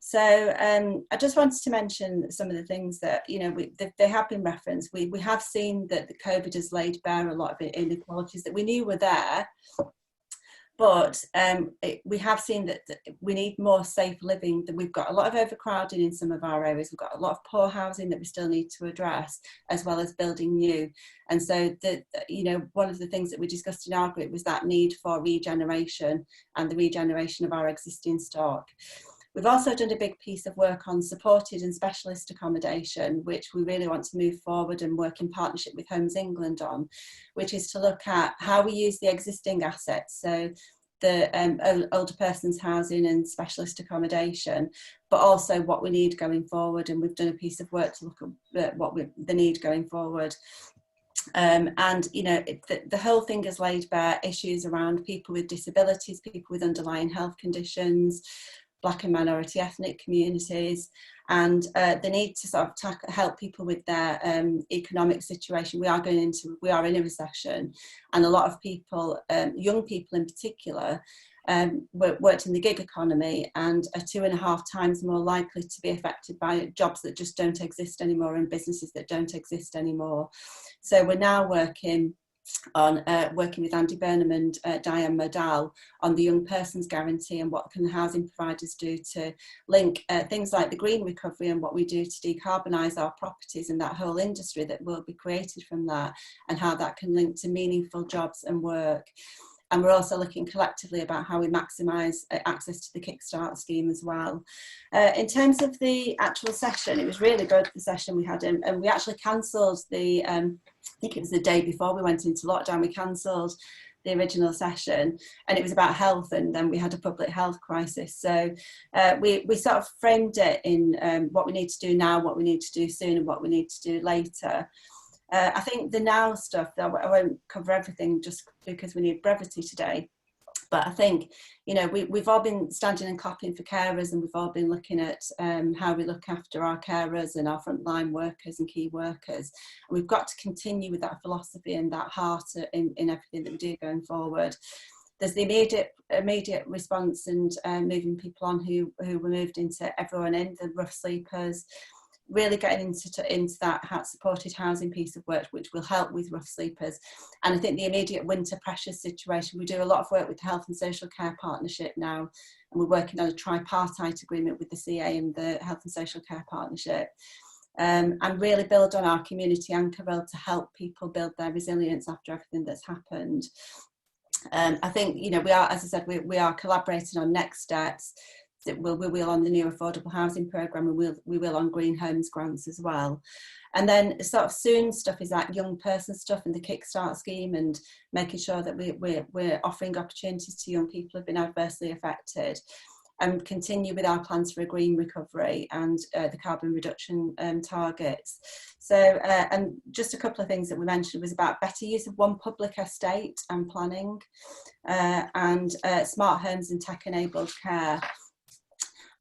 So I just wanted to mention some of the things that, you know, they have been referenced. We have seen that the COVID has laid bare a lot of inequalities that we knew were there. But we have seen that we need more safe living, that we've got a lot of overcrowding in some of our areas. We've got a lot of poor housing that we still need to address, as well as building new. And so, you know, one of the things that we discussed in our group was that need for regeneration and the regeneration of our existing stock. We've also done a big piece of work on supported and specialist accommodation, which we really want to move forward and work in partnership with Homes England on, which is to look at how we use the existing assets, so the older person's housing and specialist accommodation, but also what we need going forward. And we've done a piece of work to look at the need going forward. And, you know, the whole thing has laid bare issues around people with disabilities, people with underlying health conditions, Black and minority ethnic communities, and the need to sort of help people with their economic situation. We are in a recession, and a lot of people, young people in particular, worked in the gig economy and are 2.5 times more likely to be affected by jobs that just don't exist anymore and businesses that don't exist anymore. So we're now working with Andy Burnham and Diane Modal on the Young Persons Guarantee, and what can the housing providers do to link things like the green recovery and what we do to decarbonise our properties and that whole industry that will be created from that, and how that can link to meaningful jobs and work. And we're also looking collectively about how we maximise access to the Kickstart scheme as well. In terms of the actual session, it was really good, the session we had, and we actually cancelled the, I think it was the day before we went into lockdown, we cancelled the original session, and it was about health, and then we had a public health crisis. So we sort of framed it in what we need to do now, what we need to do soon, and what we need to do later. I think the now stuff, I won't cover everything just because we need brevity today. But I think, you know, we've all been standing and clapping for carers, and we've all been looking at how we look after our carers and our frontline workers and key workers. And we've got to continue with that philosophy and that heart in everything that we do going forward. There's the immediate response and moving people on who were moved into everyone in, the rough sleepers, really getting into that supported housing piece of work, which will help with rough sleepers. And I think the immediate winter pressures situation, we do a lot of work with the Health and Social Care Partnership now, and we're working on a tripartite agreement with the CA and the Health and Social Care Partnership, and really build on our community anchor role to help people build their resilience after everything that's happened. I think, you know, we are, as I said, we are collaborating on next steps. We will on the new affordable housing programme, and we will on green homes grants as well. And then sort of soon stuff is that young person stuff and the Kickstart scheme, and making sure that we're offering opportunities to young people who have been adversely affected, and continue with our plans for a green recovery and the carbon reduction targets. So, and just a couple of things that we mentioned was about better use of one public estate and planning, and smart homes and tech-enabled care.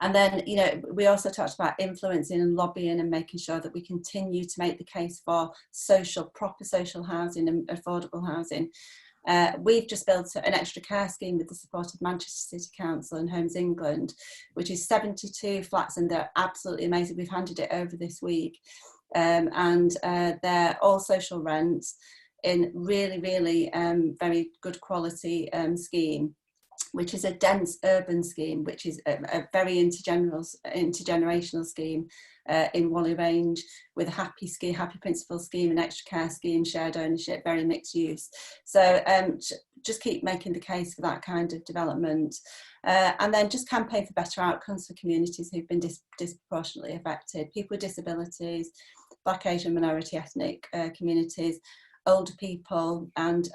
And then, you know, we also talked about influencing and lobbying and making sure that we continue to make the case for proper social housing and affordable housing. We've just built an extra care scheme with the support of Manchester City Council and Homes England, which is 72 flats, and they're absolutely amazing. We've handed it over this week, and they're all social rents in really, really very good quality scheme, which is a dense urban scheme, which is a very intergenerational scheme in Whalley Range, with a happy principal scheme, an extra care scheme, shared ownership, very mixed use. So just keep making the case for that kind of development. And then just campaign for better outcomes for communities who've been disproportionately affected, people with disabilities, Black, Asian, minority ethnic communities, older people, and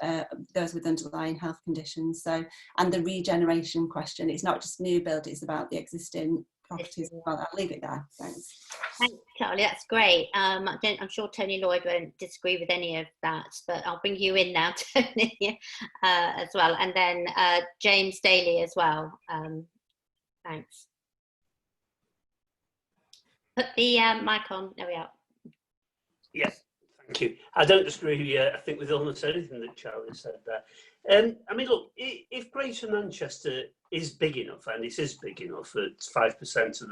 those with underlying health conditions. So, and the regeneration question, it's not just new build, it's about the existing properties. I'll leave it there. Thanks. Thanks, Charlie, that's great. I'm sure Tony Lloyd won't disagree with any of that, but I'll bring you in now, Tony, as well, and then James Daly as well. Thanks. Put the mic on, there we are. Yes. Thank you. I don't disagree, I think, with almost anything that Charlie said there. I mean, look, if Greater Manchester is big enough, and it is big enough, it's 5% of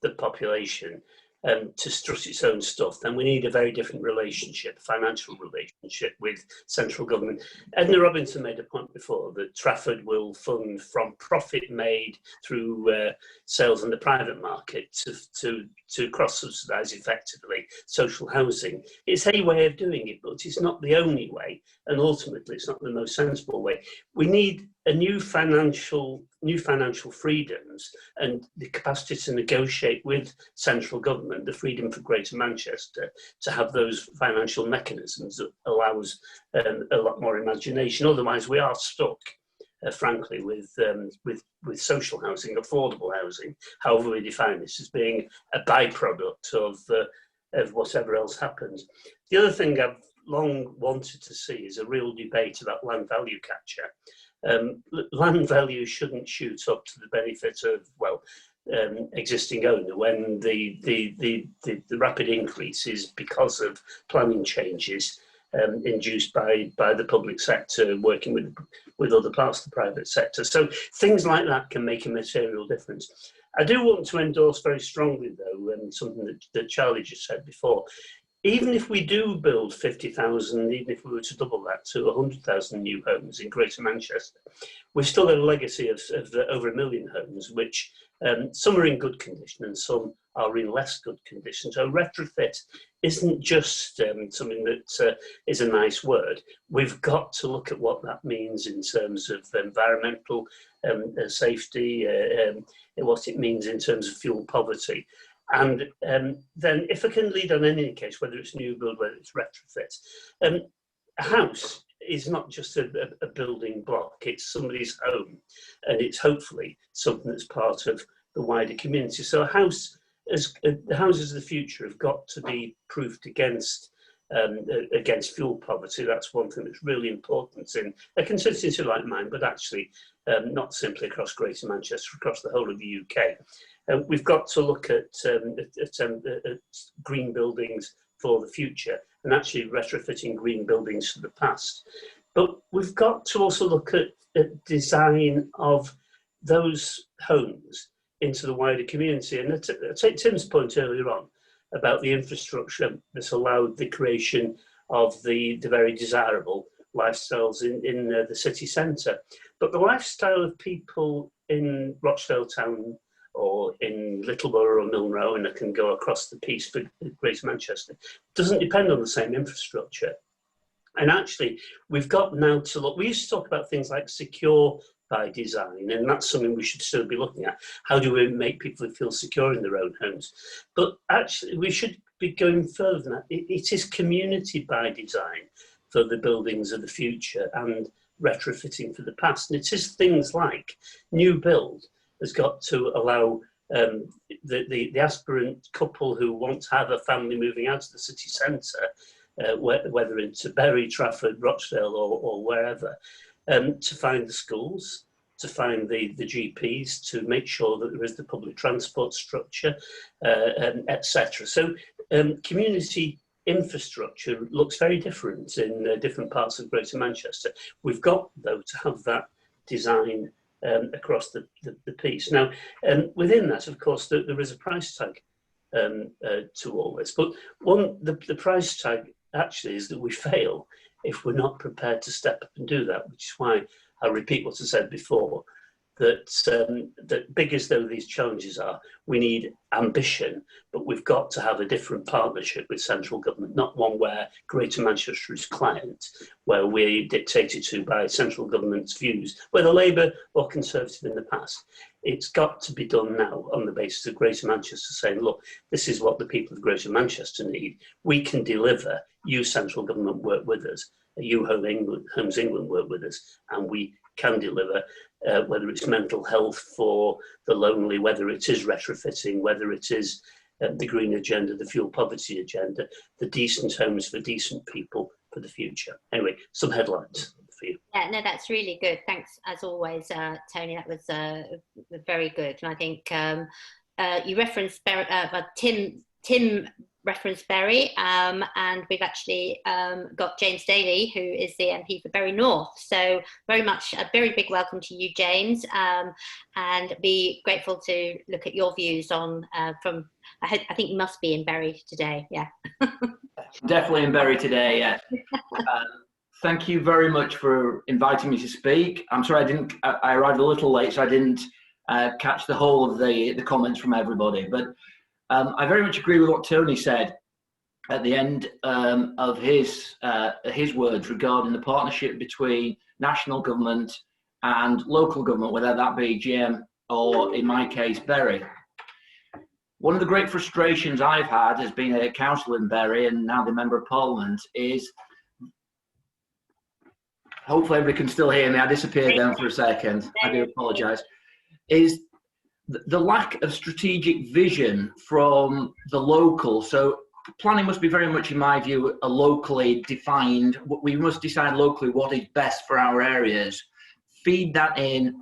the population, to strut its own stuff, then we need a very different relationship, financial relationship with central government. Edna Robinson made a point before that Trafford will fund from profit made through sales in the private market to cross-subsidise effectively social housing. It's a way of doing it, but it's not the only way, and ultimately it's not the most sensible way. We need a new financial freedoms and the capacity to negotiate with central government, the freedom for Greater Manchester to have those financial mechanisms that allows a lot more imagination. Otherwise, we are stuck, frankly, with social housing, affordable housing, however we define this, as being a byproduct of whatever else happens. The other thing I've long wanted to see is a real debate about land value capture. Land value shouldn't shoot up to the benefit of, well, existing owner when the rapid increase is because of planning changes induced by the public sector working with other parts of the private sector. So things like that can make a material difference. I do want to endorse very strongly, though, something that Charlie just said before. even if we do build 50,000, even if we were to double that to 100,000 new homes in Greater Manchester, we've still got a legacy of over 1 million homes, which some are in good condition and some are in less good condition. So retrofit isn't just something that is a nice word. We've got to look at what that means in terms of environmental safety, what it means in terms of fuel poverty. And then if I can lead on any case, whether it's new build, whether it's retrofit, a house is not just a building block, it's somebody's home, and it's hopefully something that's part of the wider community. So the houses of the future have got to be proofed against fuel poverty. That's one thing that's really important in a constituency like mine, but actually not simply across Greater Manchester, across the whole of the UK. We've got to look at green buildings for the future and actually retrofitting green buildings for the past. But we've got to also look at design of those homes into the wider community. And I take Tim's point earlier on about the infrastructure that's allowed the creation of the very desirable lifestyles in the city centre. But the lifestyle of people in Rochdale Town or in Littleborough or Milnrow, and I can go across the piece for Greater Manchester, doesn't depend on the same infrastructure. And actually, we've got now to look, we used to talk about things like secure by design, and that's something we should still be looking at. How do we make people feel secure in their own homes? But actually, we should be going further than that. It is community by design for the buildings of the future and retrofitting for the past. And it is things like new build has got to allow the aspirant couple who want to have a family moving out of the city centre, whether into Bury, Trafford, Rochdale or wherever, to find the schools, to find the GPs, to make sure that there is the public transport structure, etc. So community infrastructure looks very different in different parts of Greater Manchester. We've got, though, to have that design across the piece. Now, within that, of course, there is a price tag to all this. But the price tag actually is that we fail if we're not prepared to step up and do that, which is why I repeat what I said before, that big as though these challenges are, we need ambition, but we've got to have a different partnership with central government, not one where Greater Manchester is client, where we're dictated to by central government's views, whether Labour or Conservative in the past. It's got to be done now on the basis of Greater Manchester saying, look, this is what the people of Greater Manchester need. We can deliver. You, central government, work with us. You, Homes England, work with us. And we can deliver, whether it's mental health for the lonely, whether it is retrofitting, whether it is the green agenda, the fuel poverty agenda, the decent homes for decent people for the future. Anyway, some headlines for you. Yeah, no, that's really good. Thanks, as always, Tony. That was very good. And I think you referenced Tim referenced Bury, and we've actually got James Daly, who is the MP for Bury North. So very much a very big welcome to you, James, and be grateful to look at your views on from. I think you must be in Bury today. Yeah. Definitely in Bury today. Yeah. Thank you very much for inviting me to speak. I'm sorry I arrived a little late, so I didn't catch the whole of the comments from everybody, but. I very much agree with what Tony said at the end of his words regarding the partnership between national government and local government, whether that be GM or, in my case, Bury. One of the great frustrations I've had as being a councillor in Bury and now the Member of Parliament is, hopefully everybody can still hear me, I disappeared then for a second, I do apologise, is the lack of strategic vision from the local. So planning must be very much, in my view, a locally defined. We must decide locally what is best for our areas, feed that in,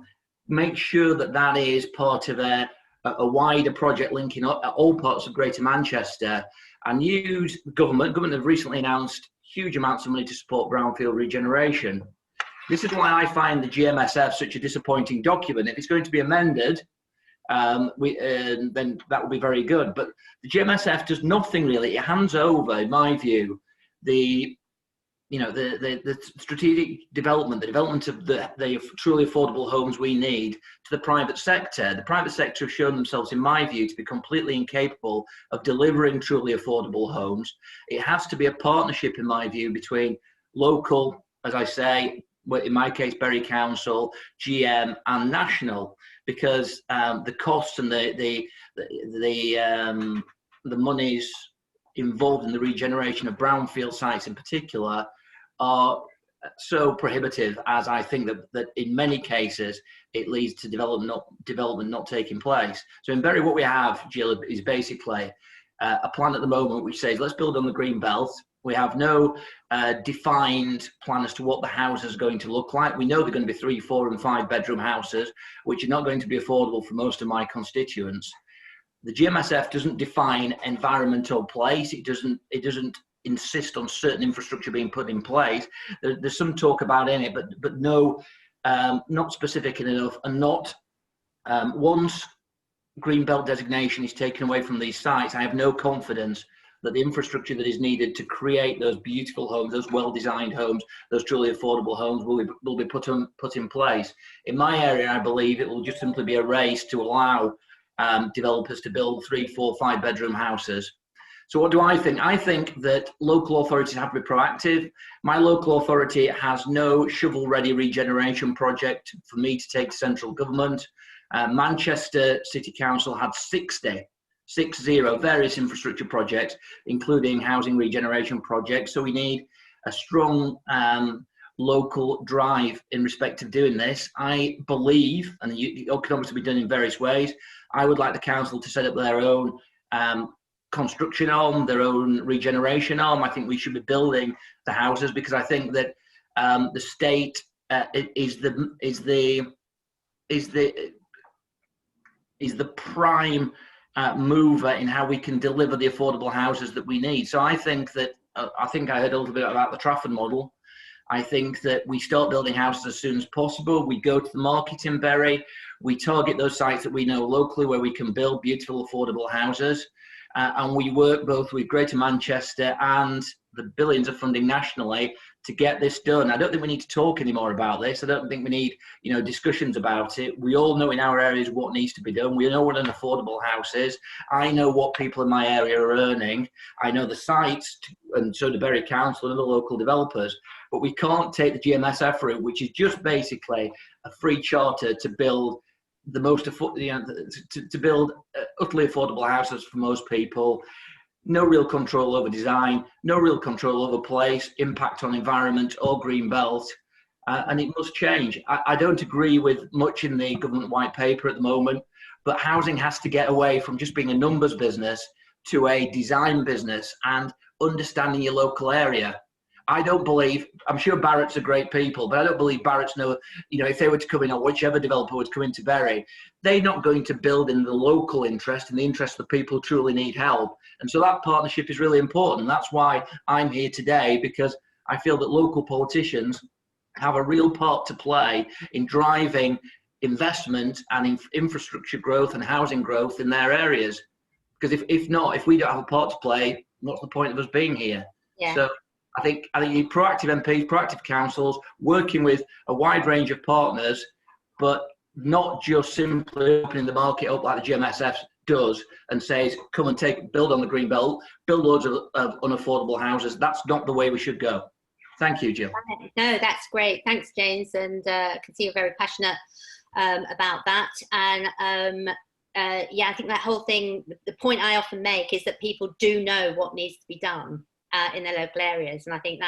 make sure that that is part of a wider project linking up all parts of Greater Manchester, and use government. Government have recently announced huge amounts of money to support brownfield regeneration. This is why I find the GMSF such a disappointing document. If it's going to be amended, then that would be very good. But the GMSF does nothing really. It hands over, in my view, the strategic development, the development of the truly affordable homes we need to the private sector. The private sector have shown themselves, in my view, to be completely incapable of delivering truly affordable homes. It has to be a partnership, in my view, between local, as I say, in my case, Bury Council, GM, and national, because the costs and the monies involved in the regeneration of brownfield sites in particular are so prohibitive, as I think that in many cases it leads to development not taking place. So in Bury, what we have, Jill, is basically a plan at the moment which says let's build on the green belt. We have no defined plan as to what the houses are going to look like. We know they're going to be 3, 4 and 5 bedroom houses, which are not going to be affordable for most of my constituents. The GMSF doesn't define environmental place. It doesn't insist on certain infrastructure being put in place. There's some talk about in it, but no, not specific enough, and not once greenbelt designation is taken away from these sites, I have no confidence that the infrastructure that is needed to create those beautiful homes, those well-designed homes, those truly affordable homes will be put in place. In my area, I believe it will just simply be a race to allow developers to build 3, 4, 5 bedroom houses. So what do I think? I think that local authorities have to be proactive. My local authority has no shovel-ready regeneration project for me to take to central government. Manchester City Council had 60 various infrastructure projects, including housing regeneration projects. So we need a strong local drive in respect of doing this. I believe, and it can obviously be done in various ways, I would like the council to set up their own construction arm, their own regeneration arm. I think we should be building the houses, because I think that the state is the prime mover in how we can deliver the affordable houses that we need. So I think that I heard a little bit about the Trafford model. I think that we start building houses as soon as possible. We go to the market in Bury. We target those sites that we know locally where we can build beautiful affordable houses. And we work both with Greater Manchester and the billions of funding nationally to get this done. I don't think we need to talk anymore about this. I don't think we need, discussions about it. We all know in our areas what needs to be done. We know what an affordable house is. I know what people in my area are earning. I know the sites, and so do Bury Council and other local developers. But we can't take the GMSF route, which is just basically a free charter to build to build utterly affordable houses for most people. No real control over design, no real control over place, impact on environment or green belt, and it must change. I don't agree with much in the government white paper at the moment, but housing has to get away from just being a numbers business to a design business and understanding your local area. I don't believe, I'm sure Barratt's are great people, but I don't believe Barratt's know, if they were to come in, or whichever developer would come into Bury, they're not going to build in the local interest, in the interest of people who truly need help. And so that partnership is really important. That's why I'm here today, because I feel that local politicians have a real part to play in driving investment and infrastructure growth and housing growth in their areas. Because if we don't have a part to play, what's the point of us being here? Yeah. So I think you need proactive MPs, proactive councils, working with a wide range of partners, but not just simply opening the market up like the GMSF does and says, come and build on the green belt, build loads of unaffordable houses. That's not the way we should go. Thank you, Jill. No, that's great. Thanks, James. And I can see you're very passionate about that. And I think that whole thing, the point I often make is that people do know what needs to be done in their local areas, and I think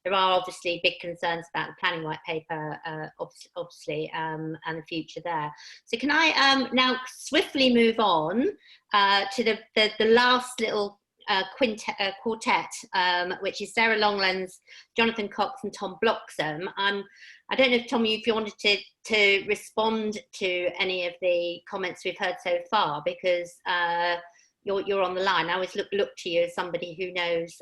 there are obviously big concerns about the planning white paper, obviously, and the future there. So can I now swiftly move on to the last little quartet, which is Sarah Longlands, Jonathan Cox, and Tom Bloxham. I don't know if Tom, if you wanted to respond to any of the comments we've heard so far, because you're on the line. I always look to you as somebody who knows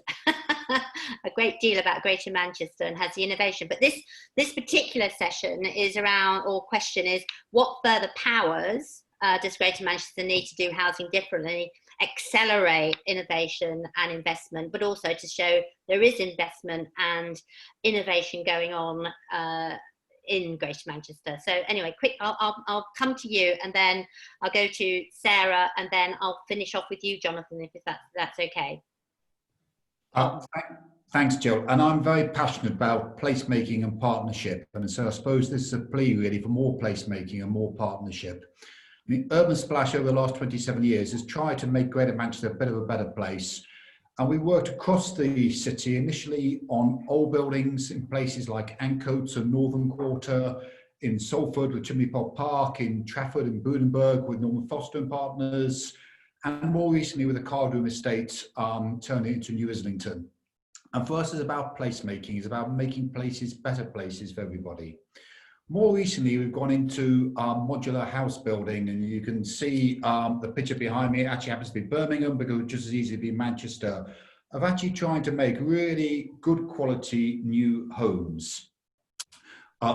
a great deal about Greater Manchester and has the innovation. But this particular session is around, or question is, what further powers does Greater Manchester need to do housing differently, accelerate innovation and investment, but also to show there is investment and innovation going on in Greater Manchester. So anyway, quick, I'll come to you, and then I'll go to Sarah, and then I'll finish off with you, Jonathan, if that's okay. Thanks, Jill. And I'm very passionate about placemaking and partnership. And so I suppose this is a plea really for more placemaking and more partnership. I mean, Urban Splash over the last 27 years has tried to make Greater Manchester a bit of a better place. And we worked across the city, initially on old buildings in places like Ancoats and Northern Quarter, in Salford with Chimney Pot Park, in Trafford and Budenberg with Norman Foster and Partners, and more recently with the Cardroom Estate turned into New Islington. And for us, it's about placemaking. It's about making places better places for everybody. More recently, we've gone into modular house building, and you can see the picture behind me. It actually happens to be Birmingham, but it would just as easily be Manchester, of actually trying to make really good quality new homes.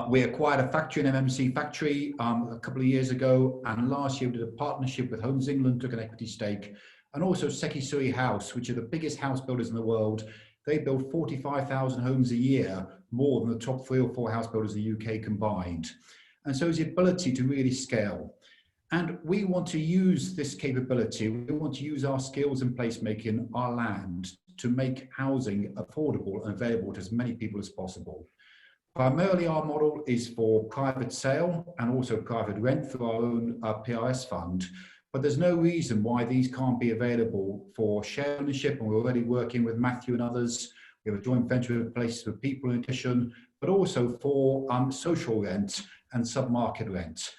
We acquired a factory, an MMC factory, a couple of years ago, and last year we did a partnership with Homes England, took an equity stake, and also Sekisui House, which are the biggest house builders in the world. They build 45,000 homes a year, more than the top 3 or 4 house builders in the UK combined. And so it's the ability to really scale. And we want to use this capability. We want to use our skills in placemaking, our land, to make housing affordable and available to as many people as possible. Primarily, our model is for private sale and also private rent through our own PRS fund. But there's no reason why these can't be available for share ownership, and we're already working with Matthew and others. We have a joint venture with Places for People in addition, but also for social rent and sub-market rent.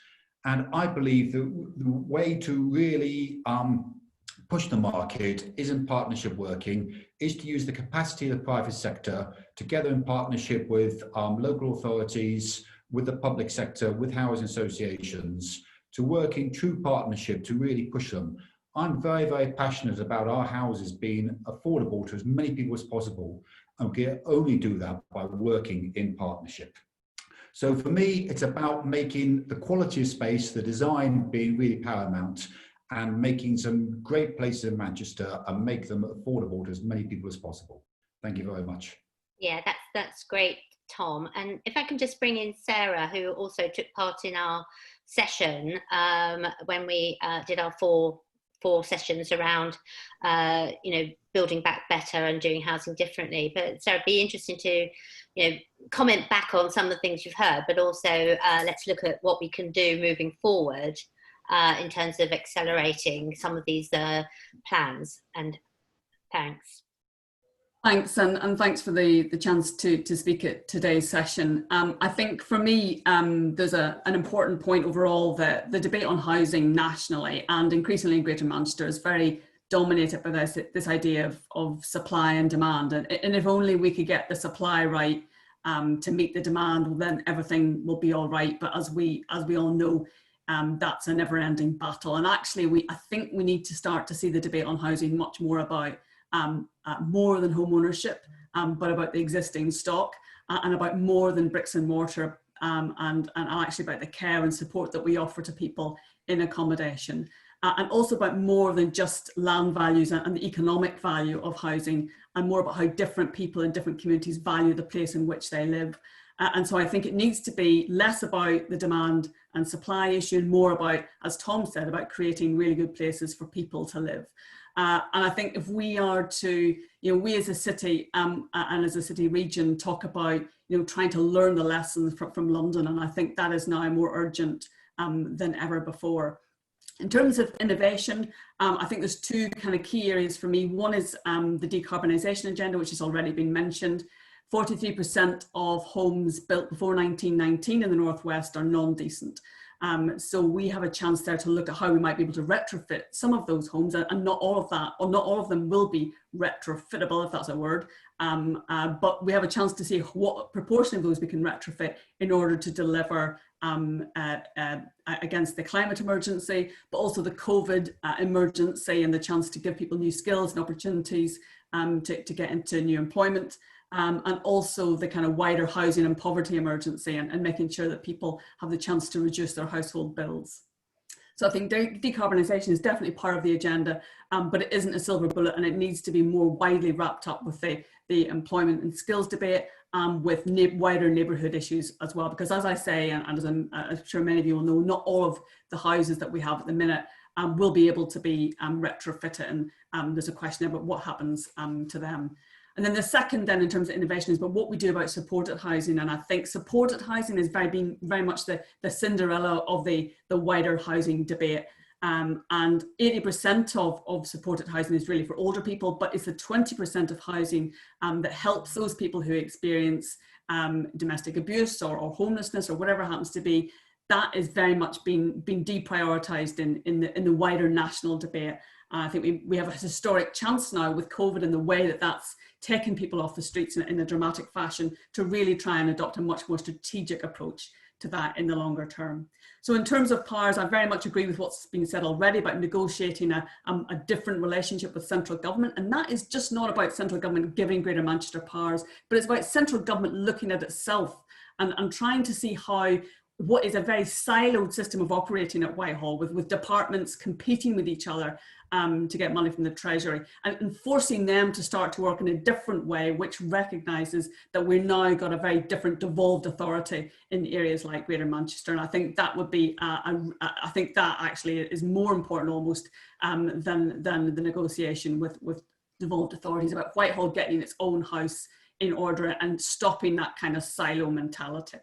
And I believe the way to really push the market is in partnership working, is to use the capacity of the private sector together in partnership with local authorities, with the public sector, with housing associations, to work in true partnership to really push them. I'm very, very passionate about our houses being affordable to as many people as possible, and we can only do that by working in partnership. So for me, it's about making the quality of space, the design being really paramount, and making some great places in Manchester and make them affordable to as many people as possible. Thank you very much. Yeah, that's great, Tom. And if I can just bring in Sarah, who also took part in our session when we did our four sessions around building back better and doing housing differently. But Sarah, it'd be interesting to comment back on some of the things you've heard, but also let's look at what we can do moving forward in terms of accelerating some of these plans. And thanks. Thanks, and thanks for the chance to speak at today's session. I think for me, there's an important point overall that the debate on housing nationally and increasingly in Greater Manchester is very dominated by this idea of supply and demand. And if only we could get the supply right to meet the demand, well, then everything will be all right. But as we all know, that's a never-ending battle. And actually, I think we need to start to see the debate on housing much more about more than home ownership, but about the existing stock and about more than bricks and mortar and actually about the care and support that we offer to people in accommodation. And also about more than just land values and the economic value of housing, and more about how different people in different communities value the place in which they live. And so I think it needs to be less about the demand and supply issue and more about, as Tom said, about creating really good places for people to live. And I think if we are to, we as a city and as a city region talk about, trying to learn the lessons from London, and I think that is now more urgent than ever before. In terms of innovation, I think there's two kind of key areas for me. One is the decarbonisation agenda, which has already been mentioned. 43% of homes built before 1919 in the Northwest are non-decent. So we have a chance there to look at how we might be able to retrofit some of those homes, and not all of that, or not all of them will be retrofittable, if that's a word. But we have a chance to see what proportion of those we can retrofit in order to deliver against the climate emergency, but also the COVID emergency, and the chance to give people new skills and opportunities to get into new employment. And also the kind of wider housing and poverty emergency, and making sure that people have the chance to reduce their household bills. So I think decarbonisation is definitely part of the agenda, but it isn't a silver bullet, and it needs to be more widely wrapped up with the employment and skills debate, with wider neighbourhood issues as well. Because as I say, and as I'm sure many of you will know, not all of the houses that we have at the minute will be able to be retrofitted, and there's a question about what happens to them. And then the second then in terms of innovation is about what we do about supported housing. And I think supported housing is very much the Cinderella of the wider housing debate. And 80% of supported housing is really for older people, but it's the 20% of housing that helps those people who experience domestic abuse or homelessness or whatever it happens to be. That is very much being deprioritised in the wider national debate. I think we have a historic chance now with COVID and the way that that's taken people off the streets in a dramatic fashion to really try and adopt a much more strategic approach to that in the longer term. So in terms of powers, I very much agree with what's been said already about negotiating a different relationship with central government. And that is just not about central government giving Greater Manchester powers, but it's about central government looking at itself and trying to see how what is a very siloed system of operating at Whitehall with departments competing with each other to get money from the Treasury and forcing them to start to work in a different way, which recognises that we've now got a very different devolved authority in areas like Greater Manchester. And I think that would be, I think that actually is more important almost than the negotiation with devolved authorities about Whitehall getting its own house in order and stopping that kind of silo mentality.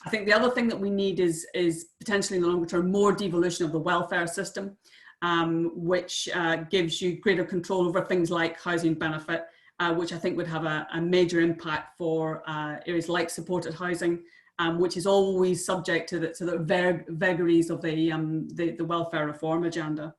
I think the other thing that we need is potentially in the longer term more devolution of the welfare system, which gives you greater control over things like housing benefit, which I think would have a major impact for areas like supported housing, which is always subject to the vagaries of the welfare reform agenda.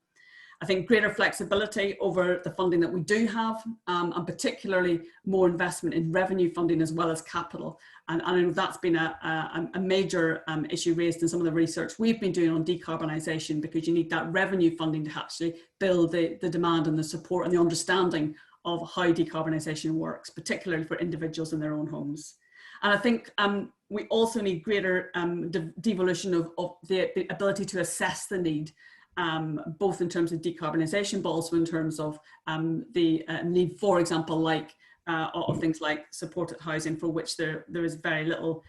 I think greater flexibility over the funding that we do have, and particularly more investment in revenue funding as well as capital. And I know that's been a major issue raised in some of the research we've been doing on decarbonisation, because you need that revenue funding to actually build the demand and the support and the understanding of how decarbonisation works, particularly for individuals in their own homes. And I think we also need greater devolution of the ability to assess the need, both in terms of decarbonisation, but also in terms of the need, for example, of things like supported housing, for which there is very little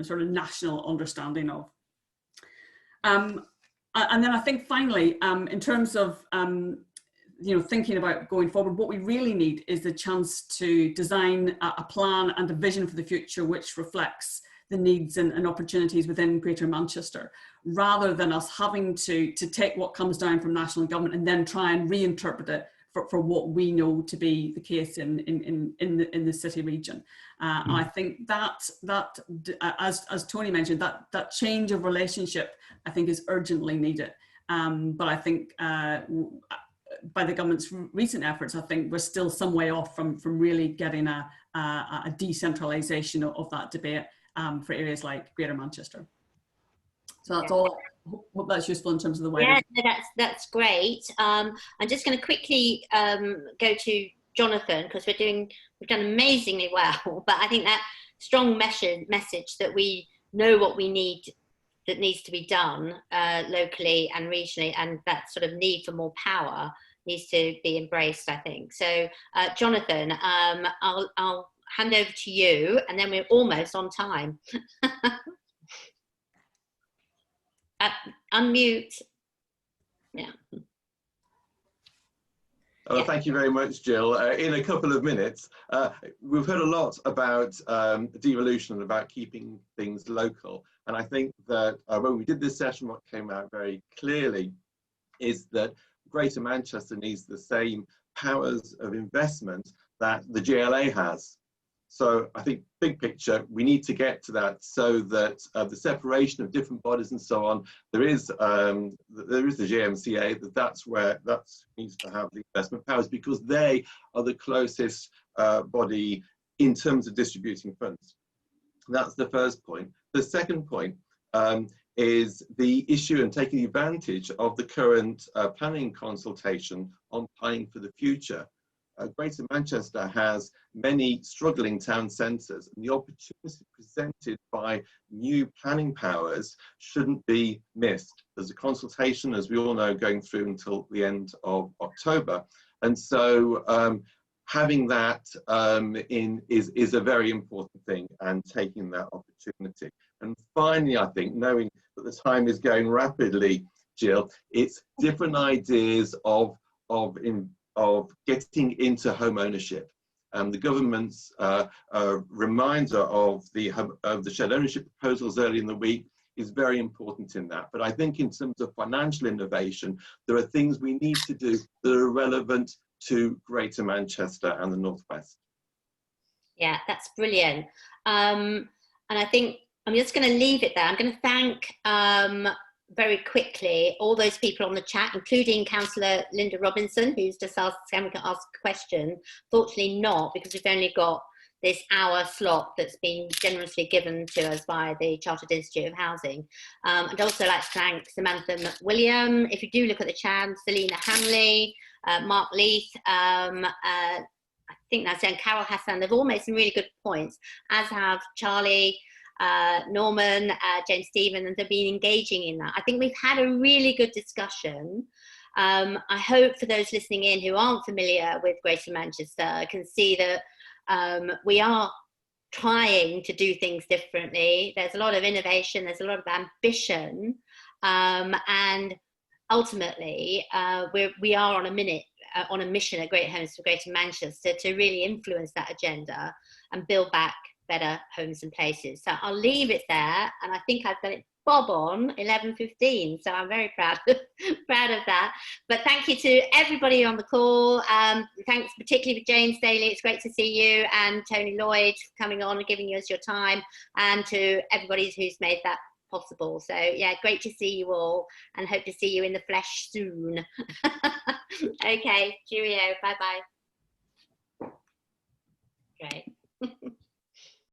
sort of national understanding of. And then I think finally, in terms of thinking about going forward, what we really need is the chance to design a plan and a vision for the future which reflects the needs and opportunities within Greater Manchester, rather than us having to take what comes down from national government and then try and reinterpret it for what we know to be the case in the city region. I think that as Tony mentioned, that change of relationship I think is urgently needed. But I think by the government's recent efforts, I think we're still some way off from really getting a decentralisation of that debate for areas like Greater Manchester. So that's all. Hope that's useful in terms of the way. Yeah, no, that's great. I'm just going to quickly go to Jonathan, because we've done amazingly well. But I think that strong message that we know what we need, that needs to be done locally and regionally, and that sort of need for more power needs to be embraced, I think. So Jonathan, I'll hand over to you, and then we're almost on time. Unmute. Yeah. Oh, thank you very much, Jill. In a couple of minutes, we've heard a lot about devolution and about keeping things local. And I think that when we did this session, what came out very clearly is that Greater Manchester needs the same powers of investment that the GLA has. So I think big picture, we need to get to that, so that the separation of different bodies and so on, there is the GMCA, that's where that needs to have the investment powers, because they are the closest body in terms of distributing funds. That's the first point. The second point is the issue and taking advantage of the current planning consultation on planning for the future. Greater Manchester has many struggling town centres, and the opportunity presented by new planning powers shouldn't be missed. There's a consultation, as we all know, going through until the end of October, and so having that is a very important thing, and taking that opportunity. And finally, I think, knowing that the time is going rapidly, Jill, it's different ideas of getting into home ownership. The government's reminder of the shared ownership proposals early in the week is very important in that. But I think in terms of financial innovation, there are things we need to do that are relevant to Greater Manchester and the North West. Yeah, that's brilliant. And I think I'm just going to leave it there. I'm going to thank very quickly all those people on the chat, including Councillor Linda Robinson, who's just asked, can we ask a question? Fortunately not, because we've only got this hour slot that's been generously given to us by the Chartered Institute of Housing. I'd also like to thank Samantha McWilliam. If you do look at the chat, Selina Hanley, Mark Leith, I think that's it, and Carol Hassan. They've all made some really good points, as have Charlie, Norman, James Stephen, and they've been engaging in that. I think we've had a really good discussion. I hope for those listening in who aren't familiar with Greater Manchester can see that we are trying to do things differently. There's a lot of innovation, there's a lot of ambition, and ultimately we are on a mission at Great Homes for Greater Manchester to really influence that agenda and build back better homes and places. So I'll leave it there, and I think I've done it bob on 11:15, so I'm very proud of that. But thank you to everybody on the call. Thanks particularly to James Daly, it's great to see you, and Tony Lloyd coming on and giving us your time, and to everybody who's made that possible. So yeah, great to see you all, and hope to see you in the flesh soon. Okay, cheerio, bye bye. Great.